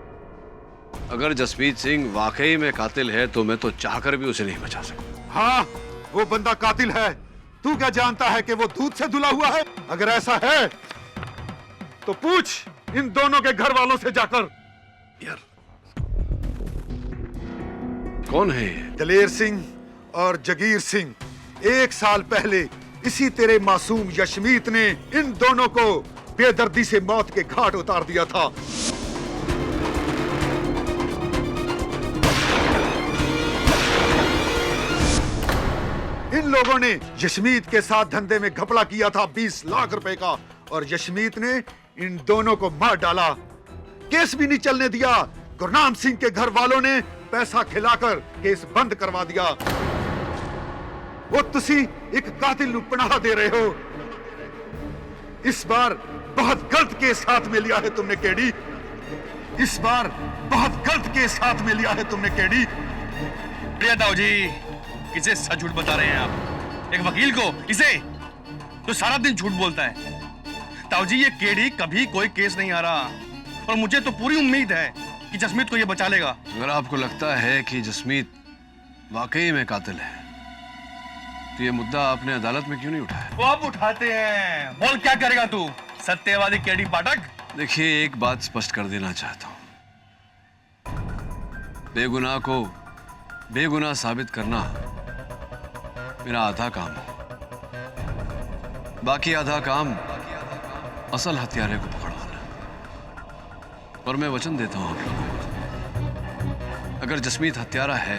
अगर जसमीत सिंह वाकई में कातिल है तो मैं तो चाहकर भी उसे नहीं बचा सकता। हाँ, वो बंदा कातिल है। तू क्या जानता है कि वो दूध से धुला हुआ है? अगर ऐसा है तो पूछ इन दोनों के घर वालों से जाकर। यार कौन है? दलेर सिंह और जगीर सिंह। 1 साल पहले इसी तेरे मासूम यशमीत ने इन दोनों को बेदर्दी से मौत के घाट उतार दिया था। इन लोगों ने यशमीत के साथ धंधे में घपला किया था 20 लाख रुपए का, और यशमीत ने इन दोनों को मार डाला। केस भी नहीं चलने दिया। गुरनाम सिंह के घर वालों ने पैसा खिलाकर केस बंद करवा दिया। वो तुसी एक कातिल नू पनाह दे रहे हो। इस बार बहुत गलत केस हाथ में लिया है तुमने केडी। इस बार बहुत गलत केस हाथ में लिया है तुमने केडी। प्रिया ताऊ जी, किसे सच झूठ बता रहे हैं आप? एक वकील को, इसे तो सारा दिन झूठ बोलता है। ताऊ जी, ये केडी कभी कोई केस नहीं आ रहा, और मुझे तो पूरी उम्मीद है कि जसमीत को ये बचा लेगा। अगर आपको लगता है कि जसमीत वाकई में कातिल है तो ये मुद्दा आपने अदालत में क्यों नहीं उठाया? वो आप उठाते हैं। बोल, क्या करेगा तू, सत्यवादी केडी पाठक? देखिए, एक बात स्पष्ट कर देना चाहता हूं, बेगुनाह को बेगुनाह साबित करना मेरा आधा काम है, बाकी आधा काम असल हत्यारे को पकड़वाना। और मैं वचन देता हूं आप लोगों को, अगर जसमीत हत्यारा है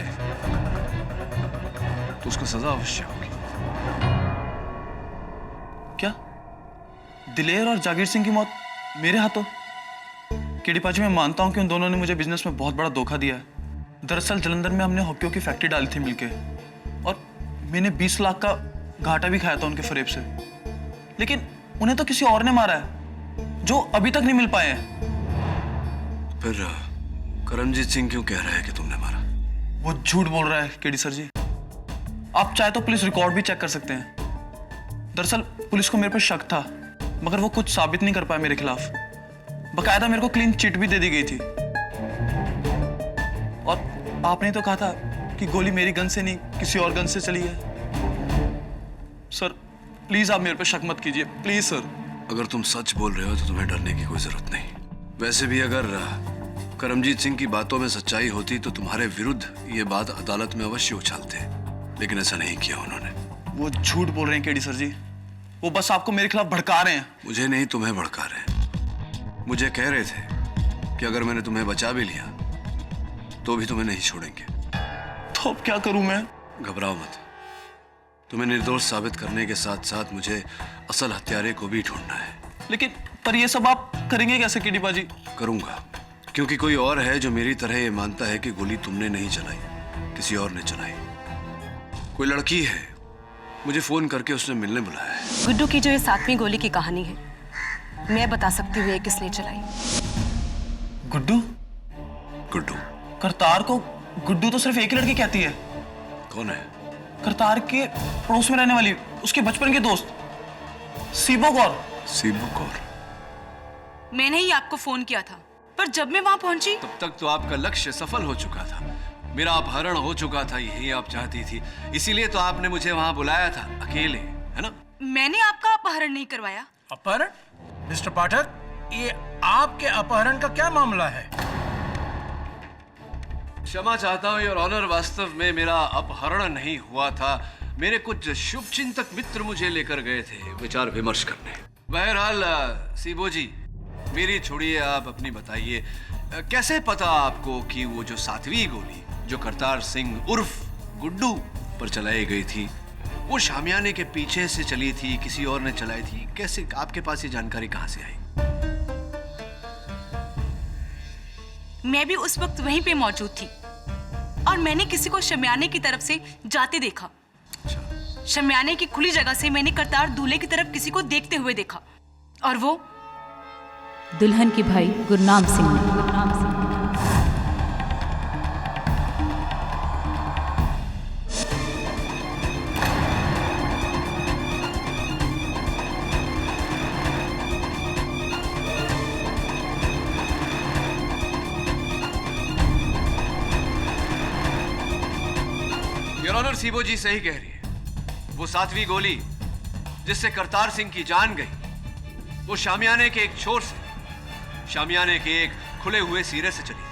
तो उसको सजा अवश्य होगी। क्या दिलेर और जागीर सिंह की मौत मेरे हाथों? केडी पाजी, मैं मानता हूं कि उन दोनों ने मुझे बिजनेस में बहुत बड़ा धोखा दिया है। दरअसल जलंधर में हमने हॉकियों की फैक्ट्री डाली थी मिलके, और मैंने 20 लाख का घाटा भी खाया था उनके फरेब से। लेकिन उन्हें तो किसी और ने मारा है जो अभी तक नहीं मिल पाए हैं। फिर करमजीत सिंह क्यों कह रहा है कि तुमने मारा? वो झूठ बोल रहा है केडी सर जी। आप चाहे तो पुलिस रिकॉर्ड भी चेक कर सकते हैं। दरअसल पुलिस को मेरे पर शक था, मगर वो कुछ साबित नहीं कर पाया मेरे खिलाफ। बकायदा मेरे को क्लीन चिट भी दे दी गई थी। और आपने तो कहा था कि गोली मेरी गन से नहीं किसी और गन से चली है। सर प्लीज आप मेरे पे शक मत कीजिए, प्लीज सर। अगर तुम सच बोल रहे हो तो तुम्हें डरने की कोई जरूरत नहीं। वैसे भी अगर करमजीत सिंह की बातों में सच्चाई होती तो तुम्हारे विरुद्ध ये बात अदालत में अवश्य उछालते, लेकिन ऐसा नहीं किया उन्होंने। वो झूठ बोल रहे हैं केडी सर जी, वो बस आपको मेरे खिलाफ भड़का रहे हैं। मुझे नहीं, तुम्हें भड़का रहे हैं। मुझे कह रहे थे कि अगर मैंने तुम्हें बचा भी लिया तो भी तुम्हें नहीं छोड़ेंगे। तो अब क्या करूं मैं? घबराओ मत, तुम्हें निर्दोष साबित करने के साथ साथ मुझे असल हत्यारे को भी ढूंढना है। लेकिन पर ये सब आप करेंगे कैसे केडी पाजी? करूंगा, क्योंकि कोई और है जो मेरी तरह ये मानता है कि गोली तुमने नहीं चलाई, किसी और ने चलाई। कोई लड़की है, मुझे फोन करके उसने मिलने बुलाया है। गुड्डू की जो ये 7वीं गोली की कहानी है, मैं बता सकती हूँ ये किसने चलाई। गुड्डू? गुड्डू? करतार को गुड्डू तो सिर्फ एक ही लड़की कहती है। कौन है? करतार के पड़ोस में रहने वाली, उसके बचपन के दोस्त सीबो कौर। सीबो कौर? मैंने ही आपको फोन किया था, पर जब मैं वहां पहुंची तब तक तो आपका लक्ष्य सफल हो चुका था, मेरा अपहरण हो चुका था, यही आप चाहती थी, इसीलिए तो आपने मुझे वहां बुलाया था अकेले, है ना? मैंने आपका अपहरण नहीं करवाया। अपहरण? मिस्टर पाठक, ये आपके अपहरण का क्या मामला है? क्षमा चाहता हूँ योर ऑनर, वास्तव में मेरा अपहरण नहीं हुआ था। मेरे कुछ शुभचिंतक मित्र मुझे लेकर गए थे विचार विमर्श करने। बहरहाल सीबो जी, मेरी छोड़िए, आप अपनी बताइए, कैसे पता आपको कि वो जो 7वीं गोली जो करतार सिंह उर्फ गुड्डू पर चलाई गई थी वो शामियाने के पीछे से चली थी, किसी और ने चलाई थी? कैसे आपके पास ये जानकारी कहां से आई? मैं भी उस वक्त वहीं पे मौजूद थी और मैंने किसी को शमियाने की तरफ से जाते देखा। शमियाने की खुली जगह से मैंने करतार दूल्हे की तरफ किसी को देखते हुए देखा, और वो दुल्हन के भाई गुरनाम सिंह ने। योर ऑनर, सीबो जी सही कह रही है। वो 7वीं गोली जिससे करतार सिंह की जान गई वो शामियाने के एक छोर से, शामियाने के एक खुले हुए सिरे से चली थी।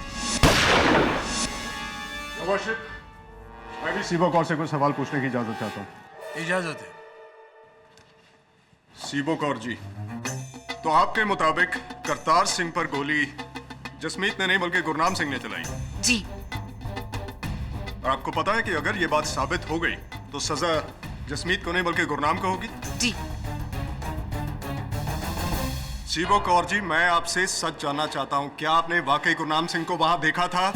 मैं भी सीबो कौर से कुछ सवाल पूछने की इजाजत चाहता हूँ। इजाजत है। सीबो कौर जी, तो आपके मुताबिक करतार सिंह पर गोली जसमीत ने नहीं बल्कि गुरनाम सिंह ने चलाई? जी। और आपको पता है कि अगर ये बात साबित हो गई तो सजा जसमीत को नहीं बल्कि गुरनाम को होगी? जी। सीबो कौर जी, मैं आपसे सच जानना चाहता हूं, क्या आपने वाकई गुरनाम सिंह को वहां देखा था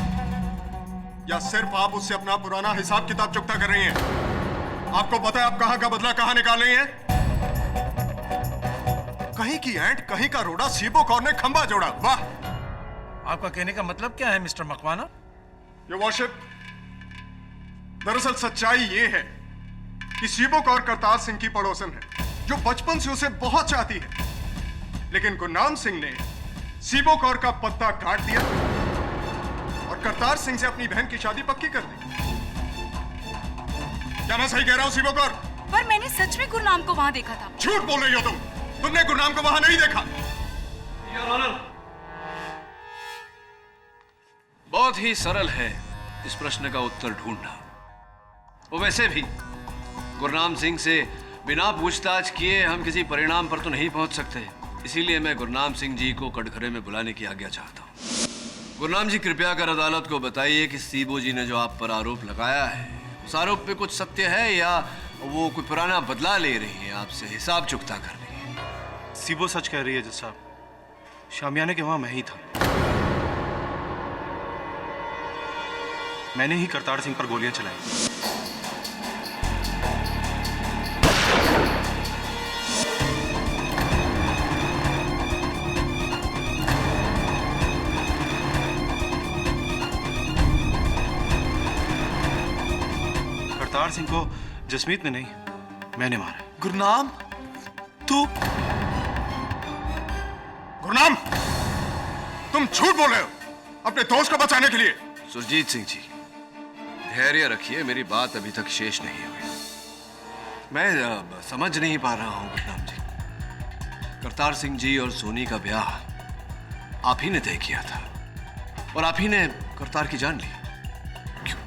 या सिर्फ आप उससे अपना पुराना हिसाब किताब चुकता कर रही हैं? आपको पता है आप कहां का बदला कहां निकाल रही हैं? कहीं की एंट कहीं का रोड़ा, सीबो कौर ने खंबा जोड़ा। वाह! आपका कहने का मतलब क्या है मिस्टर मकवाना? योर वर्शिप, दरअसल सच्चाई ये है कि सीबो कौर करतार सिंह की पड़ोसन है जो बचपन से उसे बहुत चाहती है, लेकिन गुरनाम सिंह ने सीबो कौर का पत्ता काट दिया और करतार सिंह से अपनी बहन की शादी पक्की कर दी। क्या मैं सही कह रहा हूं सीबो कौर? पर मैंने सच में गुरनाम को वहां देखा था। झूठ बोल रही हो तुमने गुरनाम को वहां नहीं देखा। योर ऑनर, बहुत ही सरल है इस प्रश्न का उत्तर ढूंढना। वो वैसे भी गुरनाम सिंह से बिना पूछताछ किए हम किसी परिणाम पर तो नहीं पहुंच सकते। इसीलिए मैं गुरनाम सिंह जी को कटघरे में बुलाने की आज्ञा चाहता हूँ। गुरनाम जी, कृपया कर अदालत को बताइए कि सीबो जी ने जो आप पर आरोप लगाया है, उस आरोप पे कुछ सत्य है या वो कोई पुराना बदला ले रही है, आपसे हिसाब चुकता कर रही है? सीबो सच कह रही है जज साहब, शामियाने के वहां मैं ही था। मैंने ही करतार सिंह पर गोलियां चलाई। करतार सिंह को जसमीत ने नहीं, मैंने मारा। गुरनाम, तू? गुरनाम, तुम झूठ बोल रहे हो अपने दोस्त को बचाने के लिए। सुरजीत सिंह जी, धैर्य रखिए, मेरी बात अभी तक शेष नहीं हुई। मैं समझ नहीं पा रहा हूं गुरनाम जी, करतार सिंह जी और सोनी का ब्याह आप ही ने तय किया था और आप ही ने करतार की जान ली। क्यों?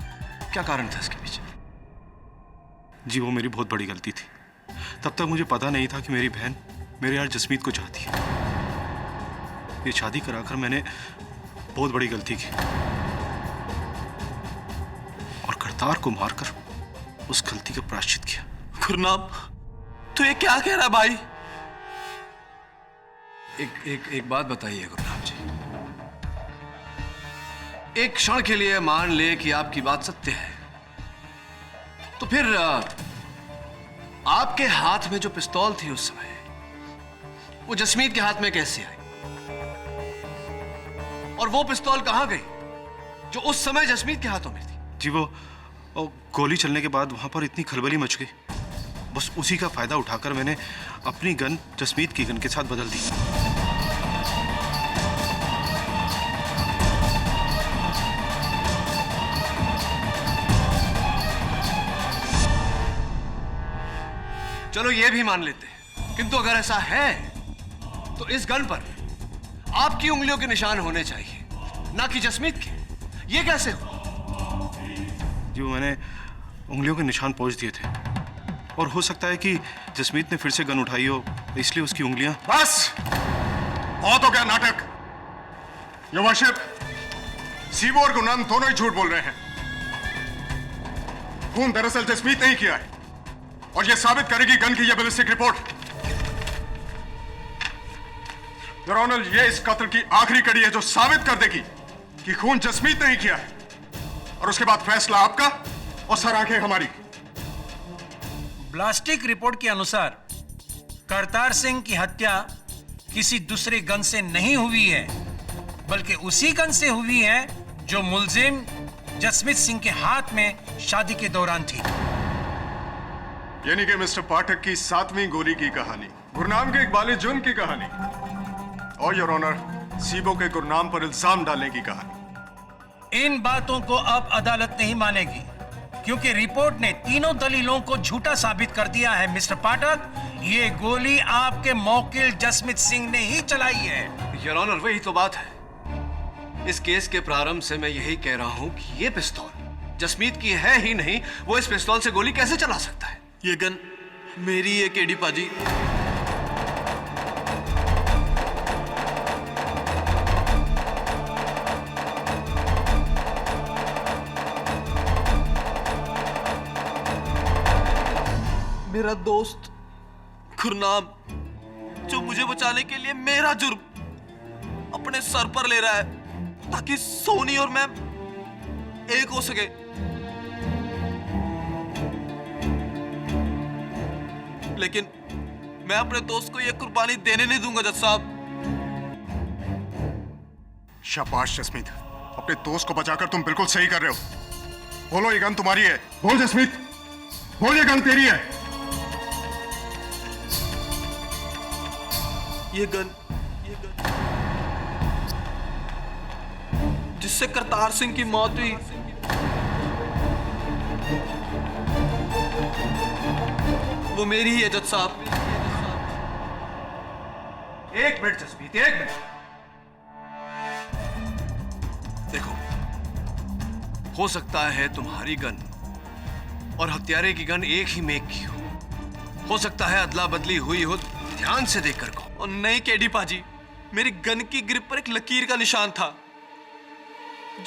क्या कारण था इसके पीछे? जी, वो मेरी बहुत बड़ी गलती थी। तब तक मुझे पता नहीं था कि मेरी बहन मेरे यार जसमीत को चाहती है। ये शादी कराकर मैंने बहुत बड़ी गलती की और करतार को मारकर उस गलती का प्रायश्चित किया। गुरनाम, तू ये क्या कह रहा है भाई? एक बात बताइए गुरनाम जी, एक क्षण के लिए मान ले कि आपकी बात सत्य है, तो फिर आपके हाथ में जो पिस्तौल थी उस समय, वो जसमीत के हाथ में कैसे आई? और वो पिस्तौल कहां गई जो उस समय जसमीत के हाथों में थी? जी, वो गोली चलने के बाद वहां पर इतनी खलबली मच गई, बस उसी का फायदा उठाकर मैंने अपनी गन जसमीत की गन के साथ बदल दी। चलो ये भी मान लेते हैं, किंतु अगर ऐसा है तो इस गन पर आपकी उंगलियों के निशान होने चाहिए, ना कि जसमीत के। ये कैसे हो? जी, मैंने उंगलियों के निशान पहुंच दिए थे और हो सकता है कि जसमीत ने फिर से गन उठाई हो, इसलिए उसकी उंगलियां। बस, बहुत हो गया नाटक। योर वर्शिप, सीबो और गुरनाम दोनों ही झूठ बोल रहे हैं। खून दरअसल जसमीत नहीं किया है और यह साबित करेगी गन की यह बैलिस्टिक रिपोर्ट। योर ऑनर, यह इस कत्ल की आखिरी कड़ी है जो साबित कर देगी कि खून जसमीत नहीं किया है, और उसके बाद फैसला आपका और सर आंखें हमारी। ब्लास्टिक रिपोर्ट के अनुसार करतार सिंह की हत्या किसी दूसरे गन से नहीं हुई है, बल्कि उसी गन से हुई है जो मुलजिम जसमीत सिंह के हाथ में शादी के दौरान थी। यानी कि मिस्टर पाठक की 7वीं गोली की कहानी, गुरनाम के इकबाल जुर्म की कहानी और योर ऑनर सीबो के गुरनाम पर इल्जाम डालने की कहानी। इन बातों को अब अदालत नहीं मानेगी, क्योंकि रिपोर्ट ने तीनों दलीलों को झूठा साबित कर दिया है। मिस्टर पाठक, ये गोली आपके मौकिल जसमीत सिंह ने ही चलाई है। योर ऑनर, वही तो बात है। इस केस के प्रारंभ से मैं यही कह रहा हूं कि ये पिस्तौल जसमीत की है ही नहीं, वो इस पिस्तौल से गोली कैसे चला सकता है? ये गन मेरी है केडी पाजी। मेरा दोस्त गुरनाम, जो मुझे बचाने के लिए मेरा जुर्म अपने सर पर ले रहा है ताकि सोनी और मैं एक हो सके। लेकिन मैं अपने दोस्त को यह कुर्बानी देने नहीं दूंगा जज साहब। शाबाश जसमीत, अपने दोस्त को बचाकर तुम बिल्कुल सही कर रहे हो। बोलो, ये गन तुम्हारी है। बोल जसमीत, बोल ये गन तेरी है। ये गन जिससे करतार सिंह की मौत हुई, वो मेरी ही है जज साहब। एक मिनट जसमीत, एक मिनट। देखो, हो सकता है तुम्हारी गन और हत्यारे की गन एक ही मेक की हो सकता है अदला बदली हुई हो, ध्यान से देखकर कहो। और नहीं केडी पाजी, मेरी गन की ग्रिप पर एक लकीर का निशान था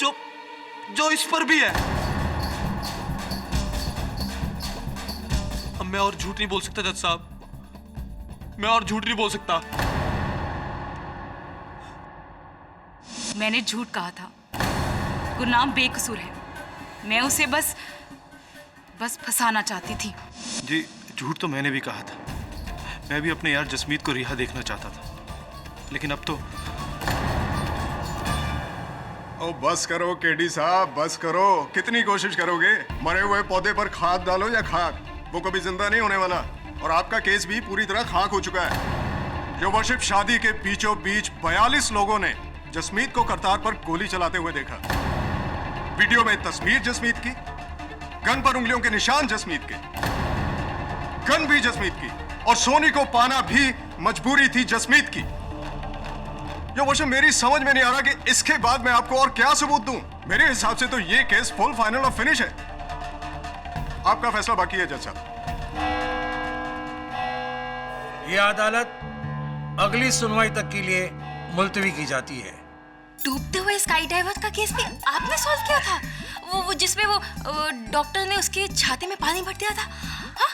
जो इस पर भी है। अब मैं और झूठ नहीं बोल सकता जज साहब, मैं और झूठ नहीं बोल सकता। मैंने झूठ कहा था। गुरनाम बेकसूर है। मैं उसे बस फंसाना चाहती थी। जी झूठ तो मैंने भी कहा था। मैं भी अपने यार जसमीत को रिहा देखना चाहता था, लेकिन अब तो। ओ बस करो केडी साहब, बस करो। कितनी कोशिश करोगे? मरे हुए पौधे पर खाद डालो या खाक, वो कभी जिंदा नहीं होने वाला। और आपका केस भी पूरी तरह खाक हो चुका है। जो वर्षिप शादी के बीचों बीच 42 लोगों ने जसमीत को करतार पर गोली चलाते हुए देखा। वीडियो में तस्वीर जसमीत की, गन पर उंगलियों के निशान जसमीत के, गन भी जसमीत की, और सोनी को पाना भी मजबूरी थी जसमीत की। ये वर्षिप मेरी समझ में नहीं आ रहा कि इसके बाद मैं आपको और क्या सबूत दूं। मेरे हिसाब से तो ये केस फुल फाइनल और फिनिश है। आपका फैसला बाकी है जज साहब। यह अदालत अगली सुनवाई तक के लिए मुलतवी की जाती है। डूबते हुए स्काई डाइवर का केस भी आपने सॉल्व किया था? वो जिसमें वो डॉक्टर ने उसके छाती में पानी भर दिया था। हाँ,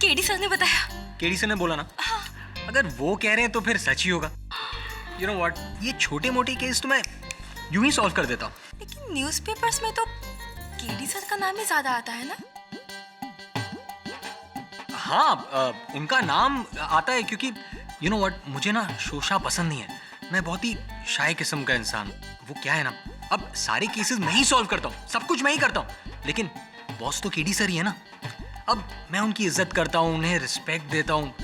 केडी सर ने बताया। केडी सर ने बोला ना? अगर वो कह रहे हैं तो फिर सच ही होगा। यू नो व्हाट, ये छोटे मोटे केस तो मैं यूं ही सॉल्व कर देता हूँ। लेकिन न्यूज़पेपर्स में तो केडी सर का नाम ही ज्यादा आता है ना? हाँ, उनका नाम आता है क्योंकि यू नो व्हाट, मुझे ना शोशा पसंद नहीं है। मैं बहुत ही शाय किस्म का इंसान। वो क्या है ना, अब सारे केसेस मैं ही सॉल्व करता हूँ, सब कुछ मैं ही करता हूँ, लेकिन बॉस तो केडी सर ही है ना। अब मैं उनकी इज्जत करता हूँ, उन्हें रिस्पेक्ट देता हूँ,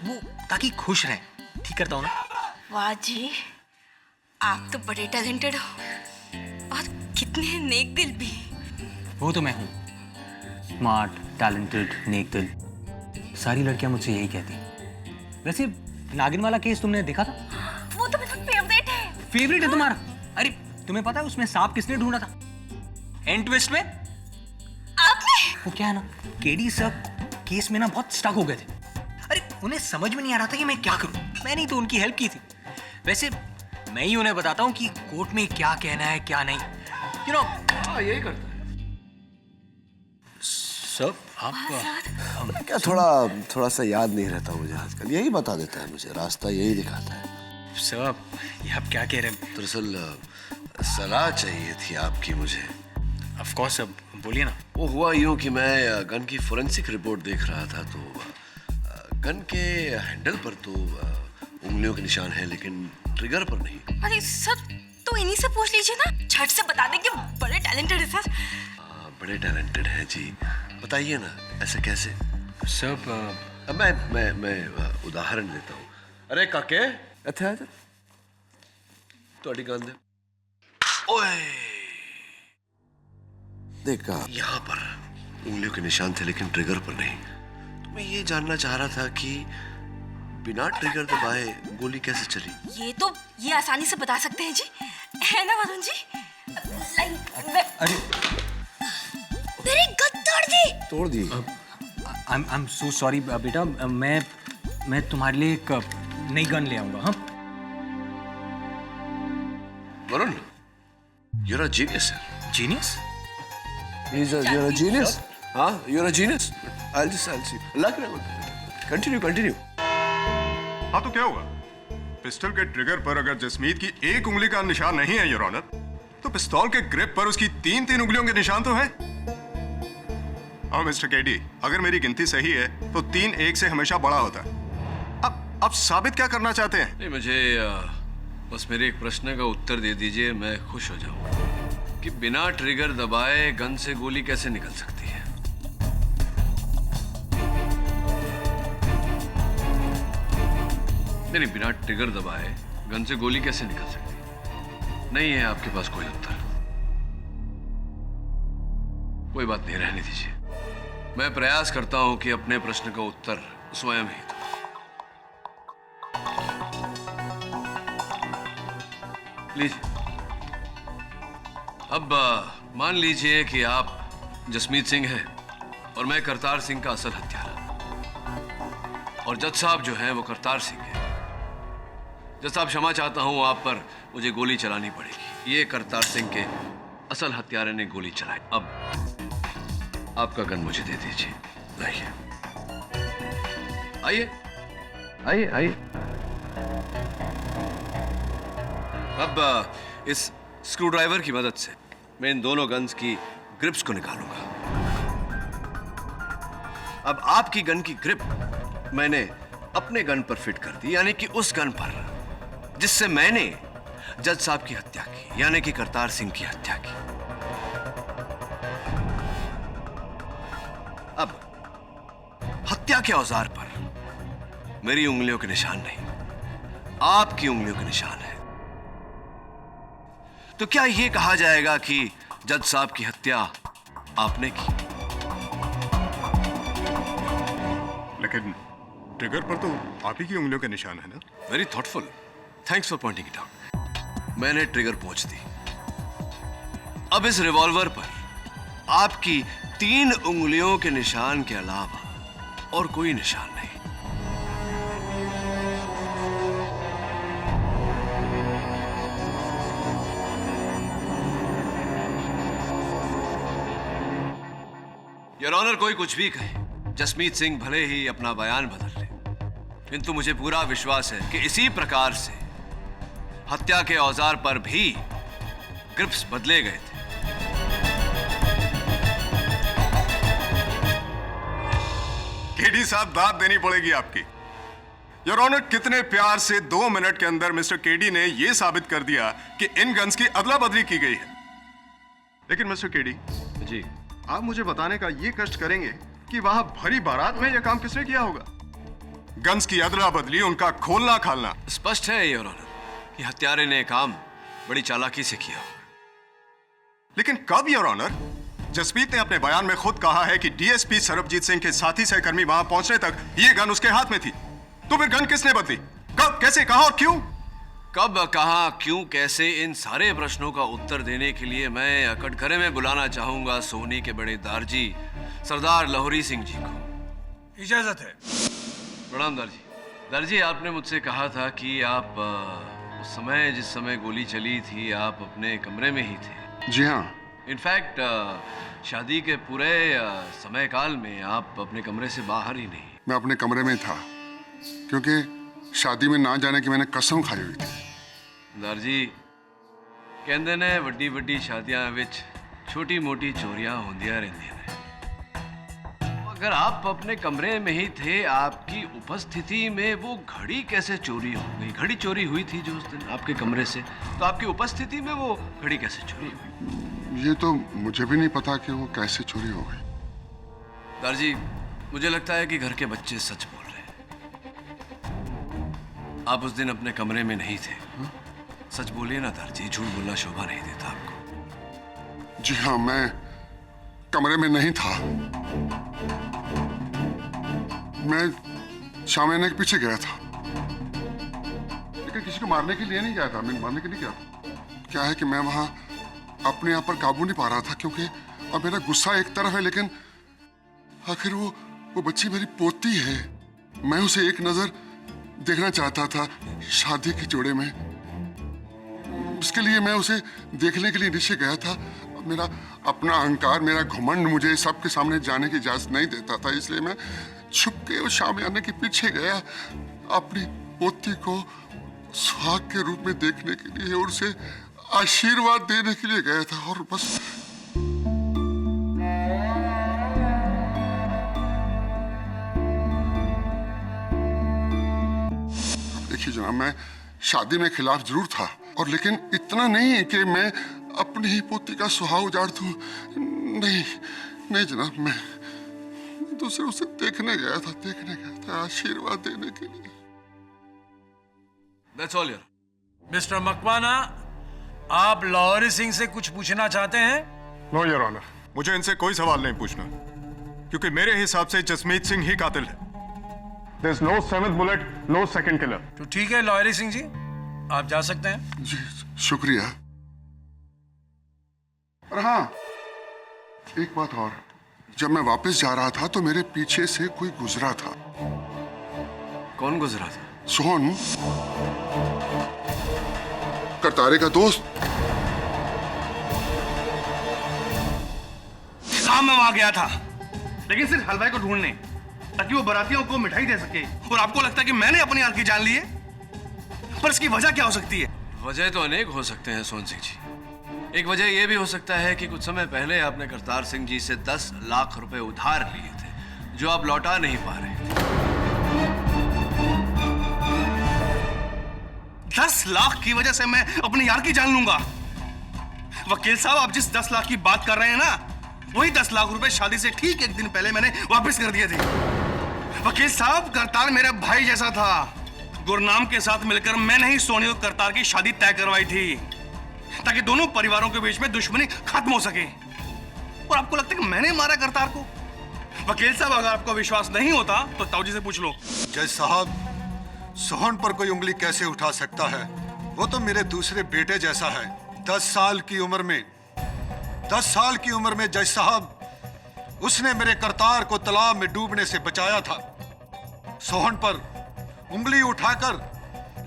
वो ताकि खुश रहें, ठीक करता हूँ ना। वाह जी, आप तो बड़े टैलेंटेड हो और कितने नेक दिल भी। वो तो मैं हूँ, स्मार्ट, टैलेंटेड, नेक दिल। सारी लड़कियां मुझसे यही कहती। वैसे नागिन वाला केस तुमने देखा था? वो तो मेरा फेवरेट है। फेवरेट है तुम्हारा? अरे तुम्हें पता है उसमें सांप किसने ढूंढा था एंड ट्विस्ट में? आपने? वो क्या है ना, केडी सर केस में ना बहुत स्टक हो गए थे। अरे उन्हें समझ में नहीं आ रहा था कि मैं क्या करूं। मैंने ही तो उनकी हेल्प की थी। वैसे मैं ही उन्हें बताता हूं कि कोर्ट में क्या कहना है क्या नहीं। यू नो, यही करता है सब। आप क्या थोड़ा सा याद नहीं रहता मुझे आजकल। यही बता देता है मुझे, रास्ता यही दिखाता है। सब ये आप क्या कह रहे हैं? दरअसल सलाह चाहिए थी आपकी मुझे। ऑफ कोर्स, अब बोलिए ना। वो हुआ यूं कि मैं गन की फोरेंसिक रिपोर्ट देख रहा था, तो गन के हैंडल पर तो उंगलियों के निशान हैं, लेकिन ट्रिगर पर नहीं। अरे सर, तो इन्हीं से पूछ लीजिए ना, झट से बता देंगे। बड़े टैलेंटेड है सर। बड़े टैलेंटेड हैं जी, बताइए ना ऐसे कैसे? सब मैं उदाहरण देता हूँ। अरे काके, अच्छा थोड़ी गन दे। ओए देखा, यहाँ पर उंगलियों के निशान थे लेकिन ट्रिगर पर नहीं। तो मैं ये जानना चाह रहा था कि बिना ट्रिगर दबाए गोली कैसे चली? ये आसानी से बता सकते हैं जी, है ना वरुण जी? अरे मेरी गन तोड़ दी। आई एम सो सॉरी बेटा, मैं तुम्हारे लिए एक नई गन ले आऊंगा। हाँ Varun, you're a genius, sir. Genius? You're a genius. हाँ, you're a genius. I'll see. Luck रहो। Continue. हाँ तो क्या हुआ? पिस्टल के ट्रिगर पर अगर जसमीत की एक उंगली का निशान नहीं है योर ऑनर, तो पिस्तौल के ग्रिप पर उसकी तीन उंगलियों के निशान तो हैं। हाँ मिस्टर केडी, अगर मेरी गिनती सही है तो 3 1 से हमेशा बड़ा होता है। अब साबित क्या करना चाहते हैं? नहीं, मुझे बस मेरे एक प्रश्न का उत्तर दे दीजिए, मैं खुश हो जाऊं कि बिना ट्रिगर दबाए गन से गोली कैसे निकल सकती है? नहीं, बिना ट्रिगर दबाए गन से गोली कैसे निकल सकती है? नहीं है आपके पास कोई उत्तर? कोई बात नहीं, रहने दीजिए। मैं प्रयास करता हूं कि अपने प्रश्न का उत्तर स्वयं ही दूं। लीजिए। अब मान लीजिए कि आप जसमीत सिंह हैं और मैं करतार सिंह का असल हत्यारा, और जज साहब जो हैं वो करतार सिंह हैं। जज साहब, क्षमा चाहता हूं, आप पर मुझे गोली चलानी पड़ेगी। ये करतार सिंह के असल हत्यारे ने गोली चलाई। अब आपका गन मुझे दे दीजिए। लाइए, आइए आइए आइए। अब इस स्क्रू ड्राइवर की मदद से मैं इन दोनों गन्स की ग्रिप्स को निकालूंगा। अब आपकी गन की ग्रिप मैंने अपने गन पर फिट कर दी, यानी कि उस गन पर जिससे मैंने जज साहब की हत्या की, यानी कि करतार सिंह की हत्या की। अब हत्या के औजार पर मेरी उंगलियों के निशान नहीं, आपकी उंगलियों के निशान है। तो क्या यह कहा जाएगा कि जज साहब की हत्या आपने की? लेकिन ट्रिगर पर तो आप ही की उंगलियों के निशान है ना? Very thoughtful, thanks for pointing it out. मैंने ट्रिगर पहुंच दी। अब इस रिवॉल्वर पर आपकी 3 उंगलियों के निशान के अलावा और कोई निशान नहीं। योर ऑनर, कोई कुछ भी कहे, जसमीत सिंह भले ही अपना बयान बदल ले, किंतु मुझे पूरा विश्वास है कि इसी प्रकार से हत्या के औजार पर भी ग्रिप्स बदले गए थे। केडी साहब, दाद देनी पड़ेगी आपकी। योर ऑनर, कितने प्यार से 2 मिनट के अंदर मिस्टर केडी ने यह साबित कर दिया कि इन गन्स की अदला बदली की गई है। लेकिन मिस्टर केडी जी, आप मुझे बताने का ये कष्ट करेंगे कि वहां भरी बारात में यह काम किसने किया होगा? गन्स की अदला बदली, उनका खोलना खालना। स्पष्ट है योर ऑनर कि हत्यारे ने काम बड़ी चालाकी से किया होगा। लेकिन कब योर ऑनर? जसमीत ने अपने बयान में खुद कहा है कि डीएसपी सरबजीत सिंह के साथी सहकर्मी वहां पहुंचने तक यह गन उसके हाथ में थी। तो फिर गन किसने बदली? कब, कैसे, कहां और क्यों? कब, कहां, क्यों, कैसे, इन सारे प्रश्नों का उत्तर देने के लिए मैं कटघरे में बुलाना चाहूंगा सोहनी के बड़े दारजी सरदार लाहौरी सिंह जी को। इजाजत है। प्रणाम दारजी। दारजी, आपने मुझसे कहा था कि आप उस समय, जिस समय गोली चली थी, आप अपने कमरे में ही थे। जी हाँ। इनफैक्ट शादी के पूरे समय काल में आप अपने कमरे से बाहर ही नहीं। मैं अपने कमरे में था क्योंकि शादी में ना जाने की मैंने कसम खाई हुई थी। दारजी, कहते ने वड्डी वड्डी शादियां विच छोटी मोटी चोरियां होंदियां रहंदियां ने। अगर आप अपने कमरे में ही थे, आपकी उपस्थिति में वो घड़ी कैसे चोरी हो गई? घड़ी चोरी हुई थी जो उस दिन आपके कमरे से, तो आपकी उपस्थिति में वो घड़ी कैसे चोरी हुई? ये तो मुझे भी नहीं पता कि वो कैसे चोरी हो गई। दारजी, मुझे लगता है कि घर के बच्चे सच बोल रहे हैं। आप उस दिन अपने कमरे में नहीं थे। सच बोलिए ना दारजी, झूठ बोलना शोभा नहीं देता आपको। जी हाँ, मैं कमरे में नहीं था। मैं शामियाने के पीछे गया था, लेकिन किसी को मारने के लिए नहीं गया था। मैं मारने के लिए गया। क्या है कि मैं वहां अपने आप पर काबू नहीं पा रहा था, क्योंकि अब मेरा गुस्सा एक तरफ है, लेकिन आखिर वो बच्ची मेरी पोती है। मैं उसे एक नजर देखना चाहता था शादी के जोड़े में। इसके लिए मैं उसे देखने के लिए नीचे गया था। मेरा अपना अहंकार, मेरा घमंड मुझे सबके सामने जाने की इजाजत नहीं देता था, इसलिए मैं छुप के उस शामियाने के पीछे गया, अपनी पोती को सुहाग के रूप में देखने के लिए और उसे आशीर्वाद देने के लिए गया था। और बस देखिए जनाब, मैं शादी में खिलाफ जरूर था, और लेकिन इतना नहीं कि मैं अपनी ही पोती का सुहाग उजाड़ दूं। नहीं जनाब, मैं दूसरे उसे देखने गया था, आशीर्वाद देने के लिए। That's all, मिस्टर मकवाना, आप लाहौरी सिंह से कुछ पूछना चाहते हैं? नो योर ऑनर, मुझे इनसे कोई सवाल नहीं पूछना, क्योंकि मेरे हिसाब से जसमीत सिंह ही कातिल है। There's no 7th bullet, no second killer. तो ठीक है लाहौरी सिंह जी, आप जा सकते हैं। जी शुक्रिया। और हाँ, एक बात और, जब मैं वापस जा रहा था तो मेरे पीछे से कोई गुजरा था। कौन गुजरा था? सोहन, करतारे का दोस्त। हाँ, मैं वहां गया था, लेकिन सिर्फ हलवाई को ढूंढने, ताकि वो बारातियों को मिठाई दे सके। और आपको लगता है कि मैंने अपनी आंख की जान ली है? पर इसकी वजह क्या हो सकती है? वजह तो अनेक हो सकते हैं सोहन सिंह जी। एक वजह यह भी हो सकता है कि कुछ समय पहले आपने करतार सिंह जी से 10 लाख रुपए उधार लिए थे, जो आप लौटा नहीं पा रहे थे। 10 लाख की वजह से मैं अपनी यार की जान लूंगा? वकील साहब, आप जिस 10 लाख की बात कर रहे हैं ना, वही 10 लाख रुपए शादी से ठीक एक दिन पहले मैंने वापस कर दिए थे। वकील साहब, करतार मेरा भाई जैसा था। गुरनाम के साथ मिलकर मैंने ही सोनी और करतार की शादी तय करवाई थी, ताकि दोनों परिवारों के बीच में दुश्मनी खत्म हो सके। और आपको लगता है कि मैंने मारा करतार को? वकील साहब, अगर आपको विश्वास नहीं होता तो ताऊ जी से पूछ लो। जज साहब, सोहन पर कोई उंगली कैसे उठा सकता है? वो तो मेरे दूसरे बेटे जैसा है। 10 साल की उम्र में, 10 साल की उम्र में जज साहब, उसने मेरे करतार को तालाब में डूबने से बचाया था। सोहन पर उंगली उठाकर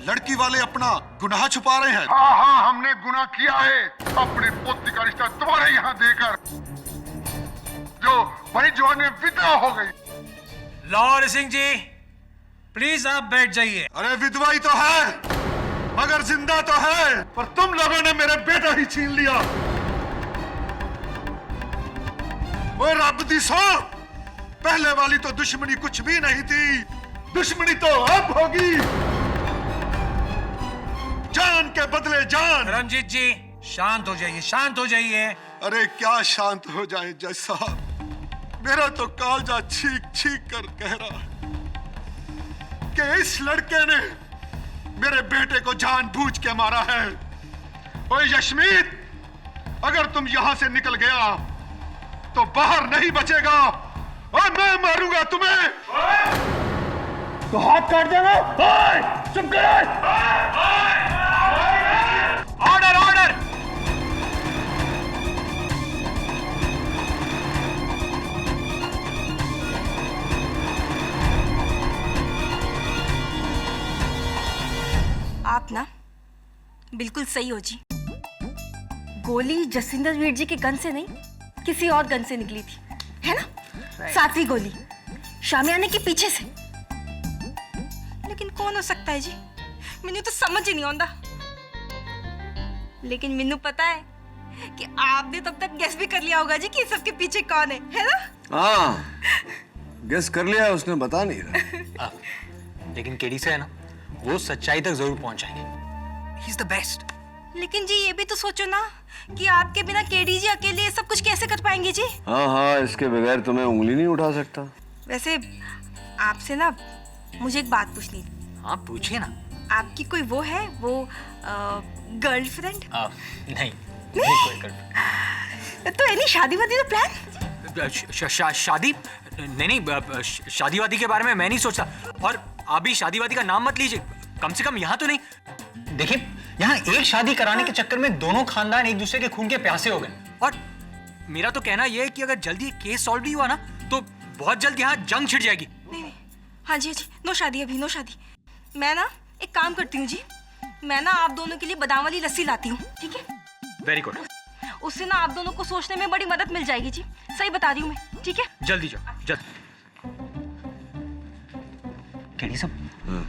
लड़की वाले अपना गुनाह छुपा रहे हैं। हाँ हाँ, हमने गुनाह किया है अपने पुत्र का रिश्ता तुम्हारे यहाँ देकर, जो बड़ी जवान में विधवा हो गई। लाहौर सिंह जी, प्लीज आप बैठ जाइए। अरे विधवा ही तो है, मगर जिंदा तो है। पर तुम लोगों ने मेरे बेटा ही छीन लिया। वो रब दी सो, पहले वाली तो दुश्मनी कुछ भी नहीं थी, दुश्मनी तो अब होगी। जान के बदले जान। रंजीत जी, शांत हो जाइए, शांत हो जाइए। अरे क्या शांत हो जाए जज साहब, मेरा तो कालजा छीक छीक कर कह रहा है कि इस लड़के ने मेरे बेटे को जानबूझ के मारा है। ओए यशमीत, अगर तुम यहां से निकल गया तो बाहर नहीं बचेगा और मैं मारूंगा तुम्हें। तो हाथ काट देना। चुप कर। Order order. आप ना बिल्कुल सही हो जी। गोली जसिंदर वीर जी के गन से नहीं, किसी और गन से निकली थी, है ना? 7वीं गोली शामियाने के पीछे से। लेकिन कौन हो सकता है जी? मैंने तो समझ ही नहीं आता। लेकिन मैनू पता है कि आपने तब तक गेस भी कर लिया होगा जी कि सबके पीछे कौन है ना? हाँ, गेस कर लिया, उसने बता नहीं रहा। लेकिन केडी से है ना, वो सच्चाई तक जरूर पहुंच जाएंगे। He is the best. लेकिन जी ये भी तो सोचो ना कि आपके बिना केडी जी अकेले ये सब कुछ कैसे कर पाएंगे जी? हाँ हाँ, इसके बगैर तुम्हें उंगली नहीं उठा सकता। वैसे आपसे ना मुझे एक बात पूछनी थी। हाँ पूछिए ना। आपकी कोई वो है, वो गर्लफ्रेंड? नहीं कोई गर्लफ्रेंड। तो यानी शादी वादी का प्लान? शादी नहीं, शादी वादी के बारे में मैं नहीं सोचता। और आप भी शादी वादी का नाम मत लीजिए, कम से कम यहाँ तो नहीं। देखिए, यहाँ एक शादी कराने के चक्कर में दोनों खानदान एक दूसरे के खून के प्यासे हो गए। और मेरा तो कहना यह है कि अगर जल्दी केस सॉल्व नहीं हुआ ना, तो बहुत जल्द यहाँ जंग छिड़ जाएगी। नहीं, हाँ जी, नो शादी अभी, नो शादी। मैं ना एक काम करती हूँ जी, मैं ना आप दोनों के लिए बादाम वाली लस्सी लाती हूँ, ठीक है? Very good. उससे ना आप दोनों को सोचने में बड़ी मदद मिल जाएगी जी। सही बता रही हूँ मैं, ठीक है? जल्दी जाओ, जल्दी। केडी साहब,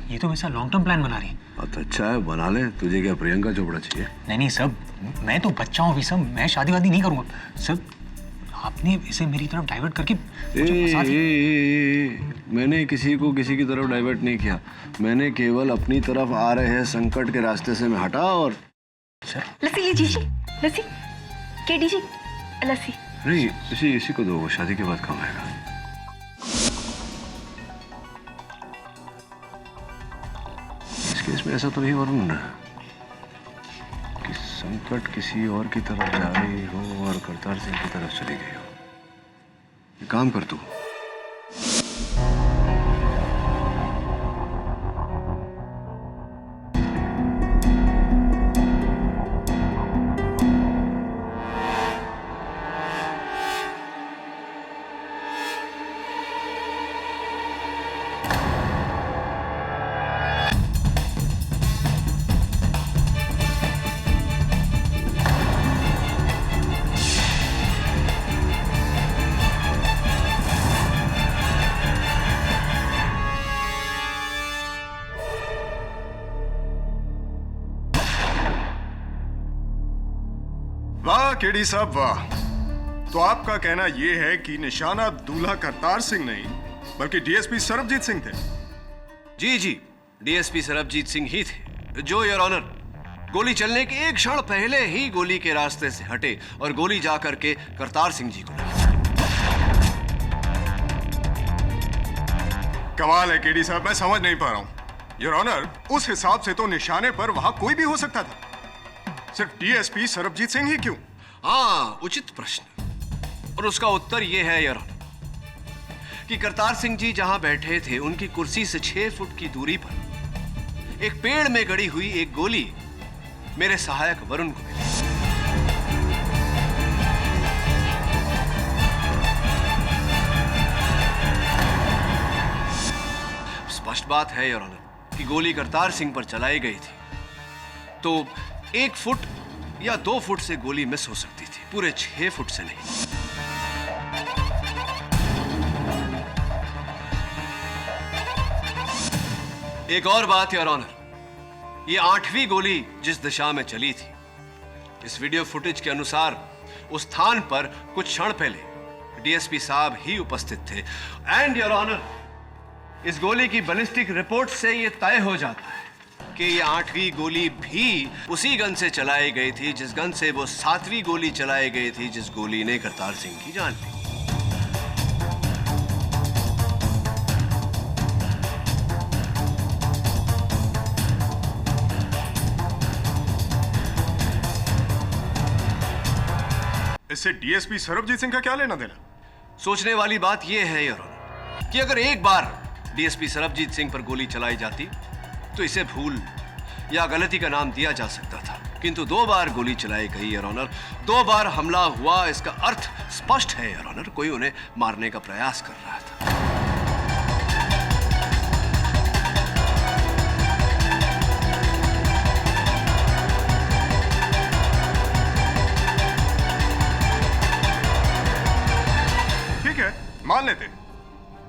ये तो वैसा लॉन्ग टर्म प्लान बना रही है। तो अच्छा है, बना ले। तुझे क्या प्रियंका चोपड़ा चाहिए? नहीं सब, मैं तो बच्चा हूँ अभी सब, मैं शादी वादी नहीं करूँगा सब। आपने इसे मेरी तरफ डाइवर्ट करके मैंने किसी को किसी की तरफ डाइवर्ट नहीं किया। मैंने केवल अपनी तरफ आ रहे हैं संकट के रास्ते से मैं हटा। और लस्सी लीजिए जी, लस्सी। केडी जी, लस्सी। नहीं, इसी को दो, शादी के बाद काम आएगा। इस केस में ऐसा तो नहीं वरुण कि संकट किसी और की तरफ जा रही हो और करतार सिंह की तरफ चली गई हो। काम कर तू। केडी साहब वाह। तो आपका कहना यह है कि निशाना दूल्हा करतार सिंह नहीं बल्कि डीएसपी सरबजीत सिंह थे? जी जी, डीएसपी सरबजीत सिंह ही थे, जो योर ऑनर गोली चलने के एक क्षण पहले ही गोली के रास्ते से हटे और गोली जाकर के करतार सिंह जी को लगी। कमाल है केडी साहब, मैं समझ नहीं पा रहा हूं। योर ऑनर, उस हिसाब से तो निशाने पर वहां कोई भी हो सकता था, सिर्फ डीएसपी सरबजीत सिंह ही क्यों? हाँ, उचित प्रश्न, और उसका उत्तर यह है योर ऑनर कि करतार सिंह जी जहां बैठे थे उनकी कुर्सी से 6 फुट की दूरी पर एक पेड़ में गड़ी हुई एक गोली मेरे सहायक वरुण को मिली। स्पष्ट बात है योर ऑनर कि गोली करतार सिंह पर चलाई गई थी तो 1 फुट या 2 फुट से गोली मिस हो सकती थी, पूरे 6 फुट से नहीं। एक और बात योर ऑनर, ये 8वीं गोली जिस दिशा में चली थी, इस वीडियो फुटेज के अनुसार उस स्थान पर कुछ क्षण पहले डीएसपी साहब ही उपस्थित थे। एंड योर ऑनर, इस गोली की बैलिस्टिक रिपोर्ट से यह तय हो जाता है कि ये 8वीं गोली भी उसी गन से चलाई गई थी जिस गन से वो 7वीं गोली चलाई गई थी, जिस गोली ने करतार सिंह की जान ली। इससे डीएसपी सरबजीत सिंह का क्या लेना देना? सोचने वाली बात यह है योर ऑनर कि अगर एक बार डीएसपी सरबजीत सिंह पर गोली चलाई जाती तो इसे भूल या गलती का नाम दिया जा सकता था, किंतु 2 बार गोली चलाई गई योर ऑनर, 2 बार हमला हुआ, इसका अर्थ स्पष्ट है योर ऑनर, कोई उन्हें मारने का प्रयास कर रहा था।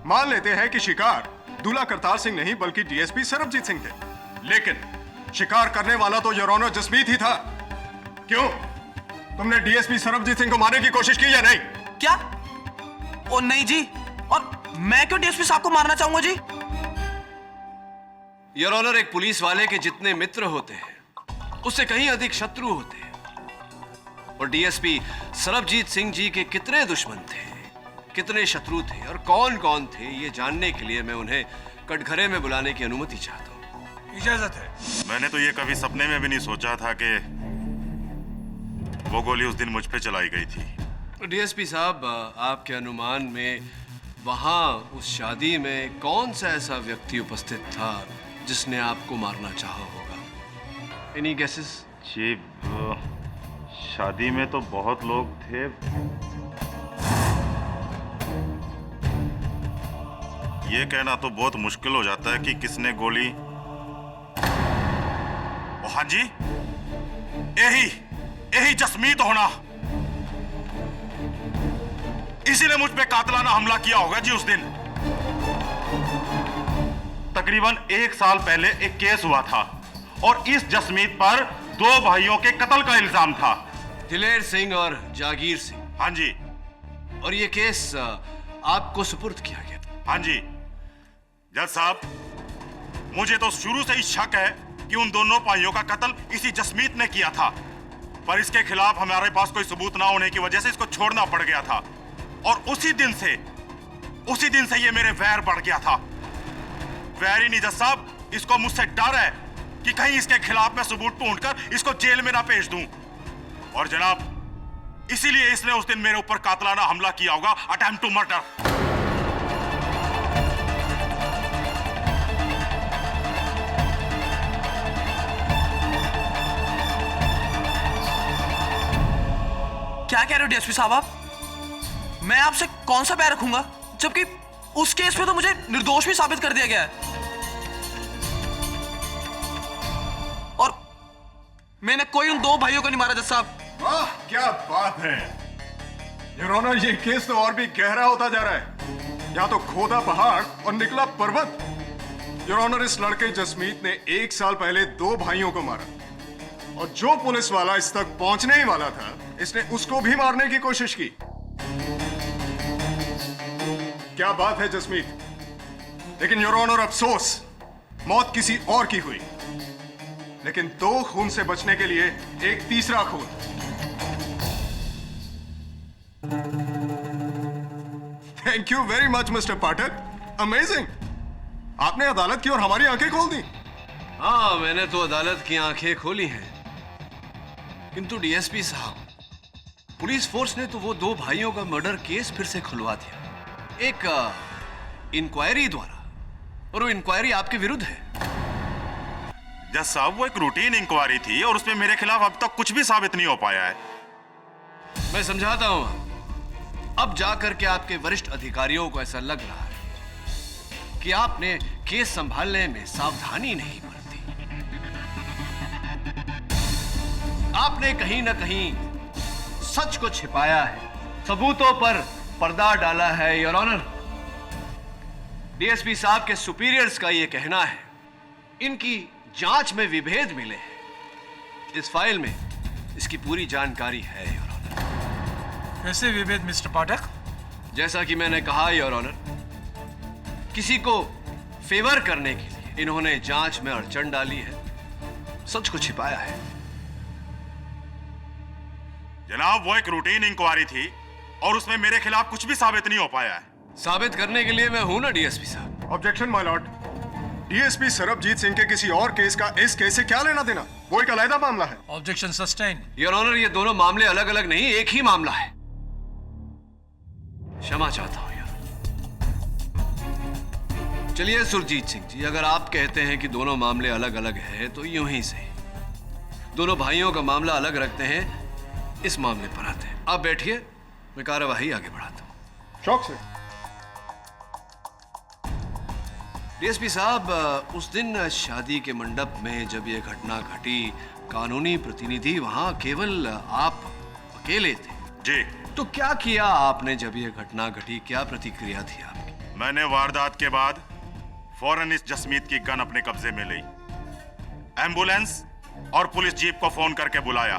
मान लेते हैं कि शिकार दूल्हा करतार सिंह नहीं बल्कि डीएसपी सरबजीत सिंह थे, लेकिन शिकार करने वाला तो योर ऑनर जसमीत ही था। क्यों? तुमने डीएसपी सरबजीत सिंह को मारने की कोशिश की या नहीं? क्या? ओ नहीं जी, और मैं क्यों डीएसपी साहब को मारना चाहूंगा जी? योर ऑनर, एक पुलिस वाले के जितने मित्र होते हैं उससे कहीं अधिक शत्रु होते हैं, और डीएसपी सरबजीत सिंह जी के कितने दुश्मन थे, कितने शत्रु थे और कौन कौन थे, ये जानने के लिए मैं उन्हें कटघरे में बुलाने की अनुमति चाहता हूं। इजाजत है। मैंने तो ये कभी सपने में भी नहीं सोचा था कि वो गोली उस दिन मुझ पे चलाई गई थी। डीएसपी साहब, आपके अनुमान में वहां उस शादी में कौन सा ऐसा व्यक्ति उपस्थित था जिसने आपको मारना चाहा होगा? Any guesses? जी, शादी में तो बहुत लोग थे। ये कहना तो बहुत मुश्किल हो जाता है कि किसने गोली। हाँ जी, यही जसमीत होना, इसी ने मुझ पे कातलाना हमला किया होगा जी उस दिन। तकरीबन 1 साल पहले एक केस हुआ था और इस जसमीत पर 2 भाइयों के कत्ल का इल्जाम था, दिलेर सिंह और जागीर सिंह। हाँ जी। और ये केस आपको सुपुर्द किया गया? हाँ जी जज साहब, मुझे तो शुरू से ही शक है कि उन दोनों भाइयों का कत्ल इसी जसमीत ने किया था, पर इसके खिलाफ हमारे पास कोई सबूत ना होने की वजह से इसको छोड़ना पड़ गया था, और उसी दिन से ये मेरे वैर बढ़ गया था। वैर ही नहीं जज साहब, इसको मुझसे डर है कि कहीं इसके खिलाफ मैं सबूत ढूंढकर इसको जेल में ना भेज दूं, और जनाब इसीलिए इसने उस दिन मेरे ऊपर कातलाना हमला किया होगा, अटेम्प्ट टू मर्डर। क्या कह रहे हो डीएसपी साहब आप? मैं आपसे कौन सा बैर रखूंगा, जबकि उस केस में तो मुझे निर्दोष भी साबित कर दिया गया है, और मैंने कोई उन 2 भाइयों को नहीं मारा जज साहब। वाह क्या बात है योर ऑनर, ये केस तो और भी गहरा होता जा रहा है। यहाँ तो खोदा पहाड़ और निकला पर्वत। योर ऑनर, इस लड़के जसमीत ने 1 साल पहले 2 भाइयों को मारा, और जो पुलिस वाला इस तक पहुंचने ही वाला था इसने उसको भी मारने की कोशिश की। क्या बात है जसमीत, लेकिन योर ऑनर अफसोस, मौत किसी और की हुई, लेकिन 2 खून से बचने के लिए एक तीसरा खून। Thank you very much mister Pathak, amazing. आपने अदालत की और हमारी आंखें खोल दी। हाँ, मैंने तो अदालत की आंखें खोली हैं, किंतु डीएसपी साहब, पुलिस फोर्स ने तो वो 2 भाइयों का मर्डर केस फिर से खुलवा दिया, एक इंक्वायरी द्वारा, और वो इंक्वायरी आपके विरुद्ध है। जज साहब, वो एक रूटीन इंक्वायरी थी और उसमें मेरे खिलाफ अब तक कुछ भी साबित नहीं हो पाया है। मैं समझाता हूं, अब जाकर के आपके वरिष्ठ अधिकारियों को ऐसा लग रहा है कि आपने केस संभालने में सावधानी नहीं बरती। आपने कहीं ना कहीं सच को छिपाया है, सबूतों पर पर्दा डाला है, योर ऑनर। डीएसपी साहब के सुपीरियर्स का यह कहना है, इनकी जांच में विभेद मिले हैं। इस फाइल में इसकी पूरी जानकारी है, योर ऑनर। कैसे विभेद मिस्टर पाठक? जैसा कि मैंने कहा, योर ऑनर, किसी को फेवर करने के लिए इन्होंने जांच में अड़चन डाली है, सच को छिपाया है। जनाब, वो एक रूटीन इंक्वायरी थी और उसमें मेरे खिलाफ कुछ भी साबित नहीं हो पाया है। साबित करने के लिए मैं हूं ना डीएसपी साहब। Objection my Lord. DSP Sarabjit Singh के किसी और केस का इस केस से क्या लेना देना? वो एक अलग मामला है। Objection sustain. योर ऑनर, ये दोनों मामले अलग अलग नहीं, एक ही मामला है। क्षमा चाहता हूं यार। चलिए सुरजीत सिंह जी, अगर आप कहते हैं कि दोनों मामले अलग अलग हैं तो यूं ही सही, दोनों भाइयों का मामला अलग रखते हैं, इस मामले पर आते हैं। आप बैठिए, मैं कार्यवाही आगे बढ़ाता हूं। शौक से। डीएसपी साहब, उस दिन शादी के मंडप में जब यह घटना घटी, कानूनी प्रतिनिधि वहां केवल आप अकेले थे। जी। तो क्या किया आपने जब यह घटना घटी? क्या प्रतिक्रिया थी आपकी? मैंने वारदात के बाद फौरन इस जसमीत की गन अपने कब्जे में ली, एम्बुलेंस और पुलिस जीप को फोन करके बुलाया,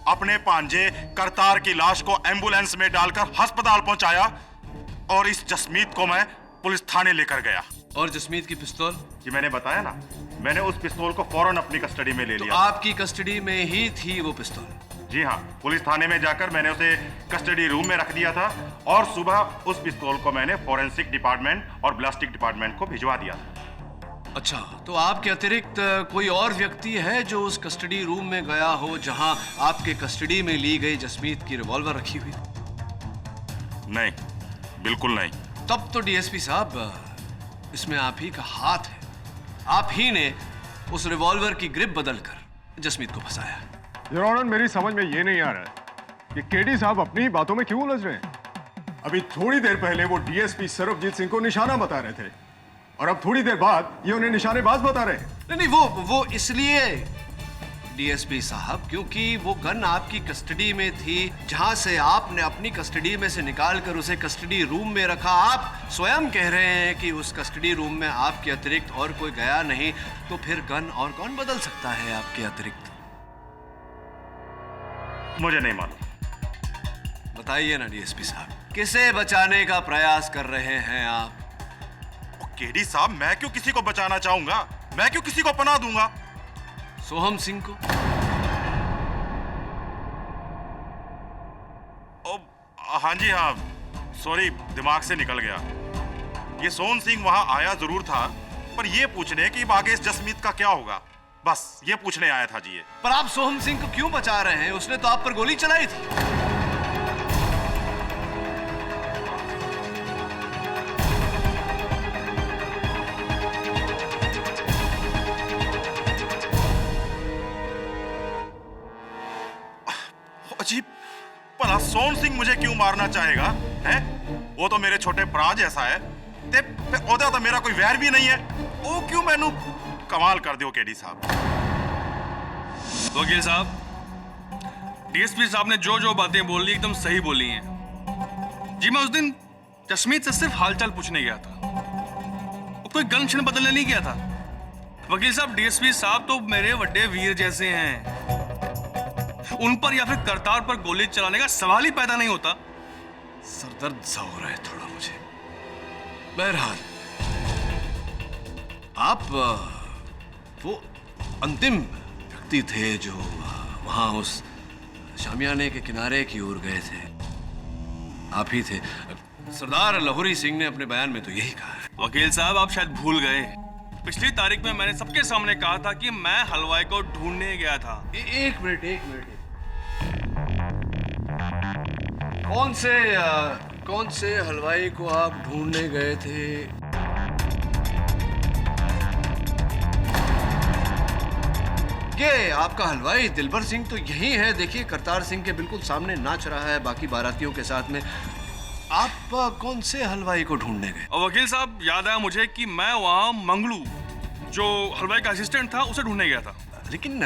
अपने भांजे करतार की लाश को एम्बुलेंस में डालकर अस्पताल पहुंचाया और इस जसमीत को मैं पुलिस थाने लेकर गया। और जसमीत की पिस्तौल? ये मैंने बताया ना, मैंने उस पिस्तौल को फौरन अपनी कस्टडी में ले लिया। आपकी कस्टडी में ही थी वो पिस्तौल? जी हाँ, पुलिस थाने में जाकर मैंने उसे कस्टडी रूम में रख दिया था और सुबह उस पिस्तौल को मैंने फॉरेंसिक डिपार्टमेंट और ब्लास्टिक डिपार्टमेंट को भिजवा दिया था। अच्छा, तो आपके अतिरिक्त कोई और व्यक्ति है जो उस कस्टडी रूम में गया हो जहां आपके कस्टडी में ली गई जसमीत की रिवॉल्वर रखी हुई? नहीं, बिल्कुल नहीं। तब तो डीएसपी साहब, इसमें आप ही का हाथ है। आप ही ने उस रिवॉल्वर की ग्रिप बदलकर जसमीत को फंसाया। योर ऑनर, मेरी समझ में ये नहीं आ रहा है कि केडी साहब अपनी ही बातों में क्यों उलझ रहे हैं। अभी थोड़ी देर पहले वो डीएसपी सरबजीत सिंह को निशाना बता रहे थे और अब थोड़ी देर बाद ये उन्हें निशानेबाज बता रहे हैं। नहीं, वो इसलिए डीएसपी साहब क्योंकि वो गन आपकी कस्टडी में थी, जहां से आपने अपनी कस्टडी में से निकालकर उसे कस्टडी रूम में रखा। आप स्वयं कह रहे हैं कि उस कस्टडी रूम में आपके अतिरिक्त और कोई गया नहीं, तो फिर गन और कौन बदल सकता है आपके अतिरिक्त? मुझे नहीं मालूम। बताइए ना डीएसपी साहब, किसे बचाने का प्रयास कर रहे हैं आप? केडी साहब, मैं क्यों किसी को बचाना चाहूंगा? मैं क्यों किसी को पनाह दूंगा? सोहम सिंह को? हाँ जी हाँ, सॉरी, दिमाग से निकल गया। ये सोहम सिंह वहां आया जरूर था, पर ये पूछने कि आगे इस जसमीत का क्या होगा, बस ये पूछने आया था जी। ये पर आप सोहम सिंह को क्यों बचा रहे हैं? उसने तो आप पर गोली चलाई थी। अजीब, भला सोहम सिंह मुझे क्यों मारना चाहेगा? हैं? वो तो मेरे छोटे भरा जैसा है, ते ओदा तो मेरा कोई वैर भी नहीं है। वो क्यों मैनू कमाल कर दियो केडी साहब। वकील साहब, डीएसपी साहब ने जो जो बातें बोली एकदम सही बोली हैं। जी, मैं उस दिन जसमीत से सिर्फ हालचाल पूछने गया था, वो कोई गन छन बदलने नहीं गया था। वकील साहब, डीएसपी साहब तो मेरे बड़े वीर जैसे हैं। उन पर या फिर करतार पर गोली चलाने का सवाल ही पैदा नहीं होता। सरदर्द सा हो रहा है थोड़ा मुझे। बहरहाल, आप वो अंतिम व्यक्ति थे जो वहां उस शामियाने के किनारे की ओर गए थे। आप ही थे। सरदार लाहौरी सिंह ने अपने बयान में तो यही कहा है। वकील साहब, आप शायद भूल गए। पिछली तारीख में मैंने सबके सामने कहा था कि मैं हलवाई को ढूंढने गया था। एक मिनट। कौन से हलवाई को आप ढूंढने गए थे? ये आपका हलवाई दिलबर सिंह तो यही है। देखिए, करतार सिंह के बिल्कुल सामने नाच रहा है बाकी बारातियों के साथ में। आप कौन से हलवाई को ढूंढने गए? और वकील साहब, याद आया मुझे कि मैं वहाँ मंगलू, जो हलवाई का असिस्टेंट था, उसे ढूंढने गया था। लेकिन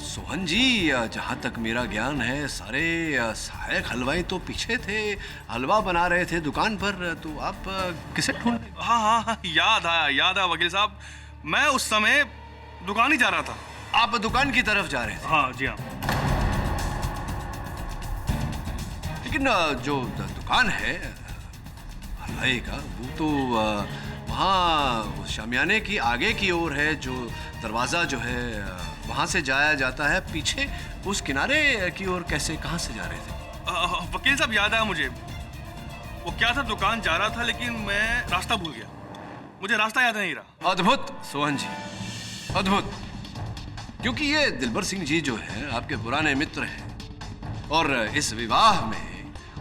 सोहन जी, जहाँ तक मेरा ज्ञान है, सारे सहायक हलवाई तो पीछे थे, हलवा बना रहे थे दुकान पर। तो आप किसे ढूंढ? हाँ, याद आया वकील साहब। मैं उस समय दुकान ही जा रहा था। आप दुकान की तरफ जा रहे थे? हाँ जी हाँ। लेकिन जो दुकान है हलवाई का, वो तो वहाँ शामियाने की आगे की ओर है। जो दरवाजा जो है वहाँ से जाया जाता है। पीछे उस किनारे की ओर कैसे, कहाँ से जा रहे थे? वकील साहब, याद आया मुझे। वो क्या था, दुकान जा रहा था लेकिन मैं रास्ता भूल गया। मुझे रास्ता याद नहीं रहा। अद्भुत सोहन जी, अद्भुत। क्योंकि ये दिलबर सिंह जी जो है आपके पुराने मित्र हैं और इस विवाह में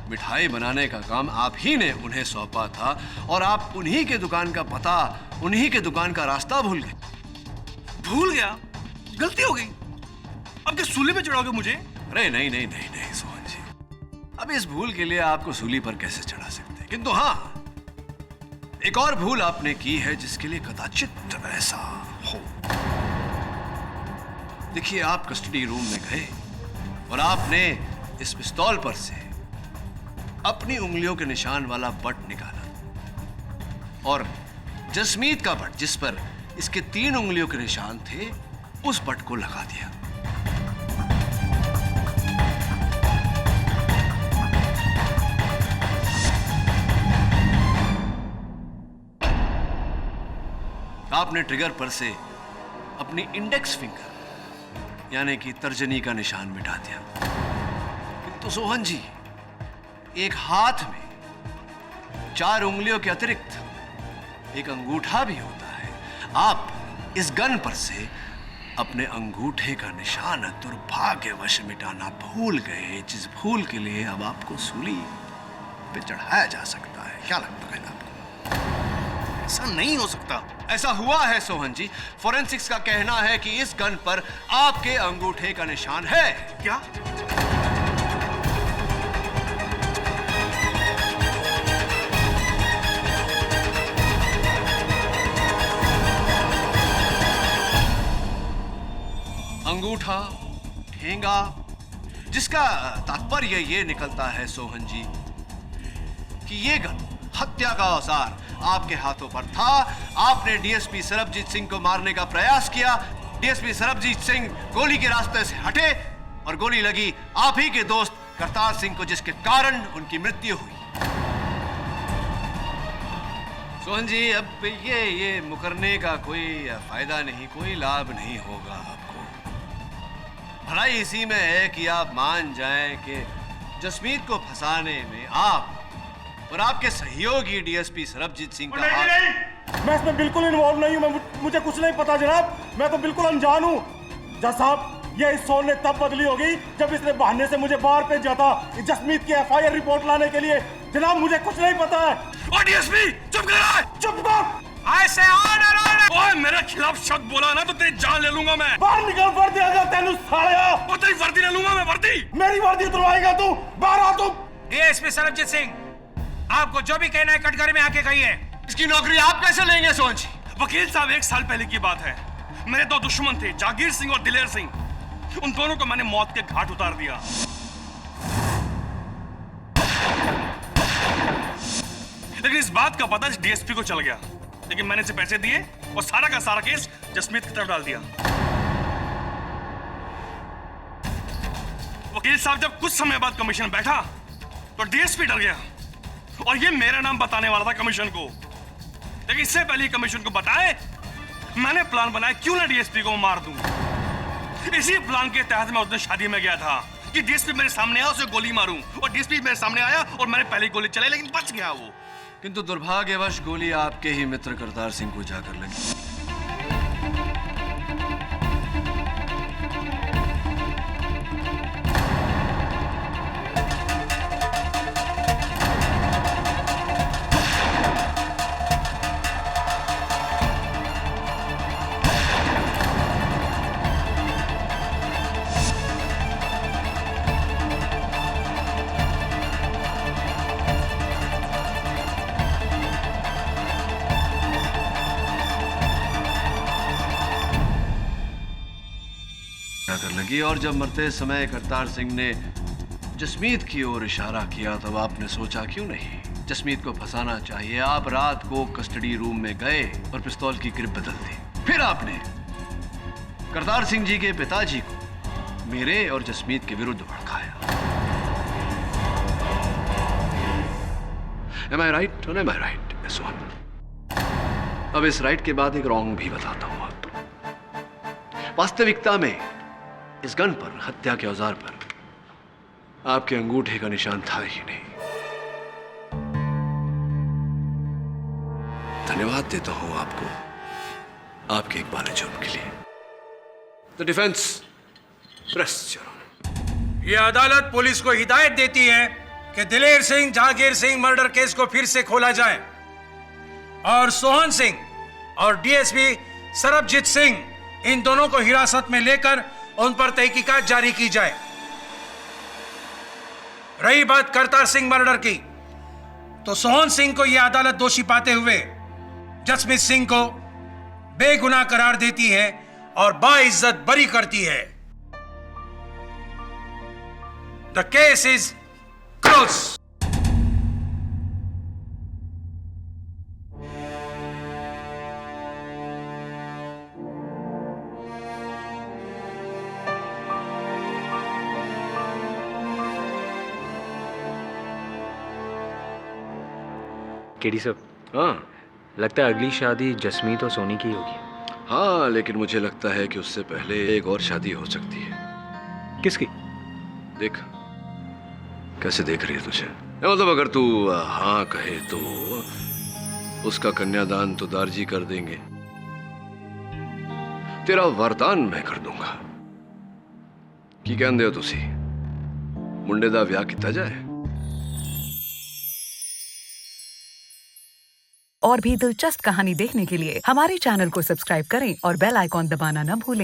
मिठाई बनाने का काम आप ही ने उन्हें सौंपा था और आप उन्हीं के दुकान का पता, उन्हीं के दुकान का रास्ता भूल गए। भूल गया? गलती हो गई। अब क्या सूली पे चढ़ाओगे मुझे? अरे नहीं सोहन जी, अब इस भूल के लिए आपको सूली पर कैसे चढ़ा सकते हैं। किंतु हाँ, एक और भूल आपने की है जिसके लिए कदाचित ऐसा हो। देखिए, आप कस्टडी रूम में गए और आपने इस पिस्तौल पर से अपनी उंगलियों के निशान वाला बट निकाला और जसमीत का बट, जिस पर इसके 3 उंगलियों के निशान थे, उस बट को लगा दिया। आपने ट्रिगर पर से अपनी इंडेक्स फिंगर यानी कि तर्जनी का निशान मिटा दिया। तो सोहन जी, एक हाथ में 4 उंगलियों के अतिरिक्त एक अंगूठा भी होता है। आप इस गन पर से अपने अंगूठे का निशान दुर्भाग्यवश मिटाना भूल गए, जिस भूल के लिए अब आपको सूली पे चढ़ाया जा सकता है। क्या लगता है आपको? ऐसा नहीं हो सकता। ऐसा हुआ है सोहन जी। फोरेंसिक्स का कहना है कि इस गन पर आपके अंगूठे का निशान है। क्या? अंगूठा, ठेंगा, जिसका तात्पर्य ये निकलता है सोहन जी कि ये गन, हत्या का औजार आपके हाथों पर था। आपने डीएसपी सरबजीत सिंह को मारने का प्रयास किया। डीएसपी सरबजीत सिंह गोली के रास्ते से हटे और गोली लगी आप ही के दोस्त करतार सिंह को, जिसके कारण उनकी मृत्यु हुई। सोहन जी, अब ये मुकरने का कोई फायदा नहीं, कोई लाभ नहीं होगा आपको। भलाई इसी में है कि आप मान जाएं कि जसमीत को फंसाने में आप और आपके सहयोगी डीएसपी सरबजीत सिंह का नहीं, मैं इसमें बिल्कुल इन्वॉल्व नहीं हूं। मुझे कुछ नहीं पता जनाब, मैं तो बिल्कुल अनजान हूं। जज साहब, ये इस सोन ने तब बदली होगी जब इसने बहाने से मुझे बाहर भेजा था जसमीत की एफआईआर रिपोर्ट लाने के लिए। जनाब, मुझे कुछ नहीं पता है। ओ डीएसपी, चुप कर! चुप कर! ऐसे ओए, मेरे खिलाफ शब्द बोला ना तो तेरी जान ले लूंगा मैं। बाहर निकल, वर्दी अगर तेनू सालिया। ओ तेरी वर्दी ले लूंगा मैं, वर्दी। मेरी वर्दी उतरवाएगा तू? बाहर आ तू। डीएसपी सरबजीत सिंह, आपको जो भी कहना है कटघरे में आके कहिए। इसकी नौकरी आप कैसे लेंगे सोहन जी? वकील साहब, 1 साल पहले की बात है। मेरे 2 दुश्मन थे, जागीर सिंह और दिलेर सिंह। उन दोनों को मैंने मौत के घाट उतार दिया। लेकिन इस बात का पता डीएसपी को चल गया। लेकिन मैंने इसे पैसे दिए और सारा का सारा केस जसमीत की तरफ डाल दिया। वकील साहब जब कुछ समय बाद कमीशन बैठा तो डीएसपी डर गया और ये मेरा नाम बताने वाला था कमीशन को, लेकिन इससे पहले कमीशन को बताए मैंने प्लान बनाया क्यों ना डीएसपी को मार दूं। इसी प्लान के तहत मैं उस दिन शादी में गया था कि डीएसपी मेरे सामने आया उसे गोली मारूं, और डीएसपी मेरे सामने आया और मैंने पहले गोली चलाई लेकिन बच गया वो। किंतु दुर्भाग्यवश गोली आपके ही मित्र करतार सिंह को जाकर लगी। लगी और जब मरते समय करतार सिंह ने जसमीत की ओर इशारा किया तब आपने सोचा क्यों नहीं जसमीत को फंसाना चाहिए। आप रात को कस्टडी रूम में गए और पिस्तौल की ग्रिप बदल दी। फिर आपने करतार सिंह जी के पिताजी को मेरे और जसमीत के विरुद्ध भड़काया। Am I right? Am I right? Yes, one. अब इस राइट के बाद एक रॉन्ग भी बताता हूं आपको। वास्तविकता में इस गन पर, हत्या के औजार पर आपके अंगूठे का निशान था ही नहीं। धन्यवाद देता हूं आपको आपके एक बाले जुर्म के लिए। The defence rest your honour. यह अदालत पुलिस को हिदायत देती है कि दिलेर सिंह जहांगीर सिंह मर्डर केस को फिर से खोला जाए और सोहन सिंह और डीएसपी सरबजीत सिंह इन दोनों को हिरासत में लेकर उन पर तहकीकात जारी की जाए। रही बात करतार सिंह मर्डर की, तो सोहन सिंह को यह अदालत दोषी पाते हुए जसमीत सिंह को बेगुनाह करार देती है और बाइज्जत बरी करती है। The case is close. KD साहब, हाँ लगता है अगली शादी जसमीत और सोनी की होगी। हाँ, लेकिन मुझे लगता है कि उससे पहले एक और शादी हो सकती है। किसकी? देख कैसे देख रही है तुझे। मतलब अगर तू हाँ कहे तो उसका कन्यादान तो दारजी कर देंगे, तेरा वरदान मैं कर दूंगा। की कहते हो तुसी मुंडे दा ब्याह किया जाए। और भी दिलचस्प कहानी देखने के लिए हमारे चैनल को सब्सक्राइब करें और बेल आइकॉन दबाना न भूलें।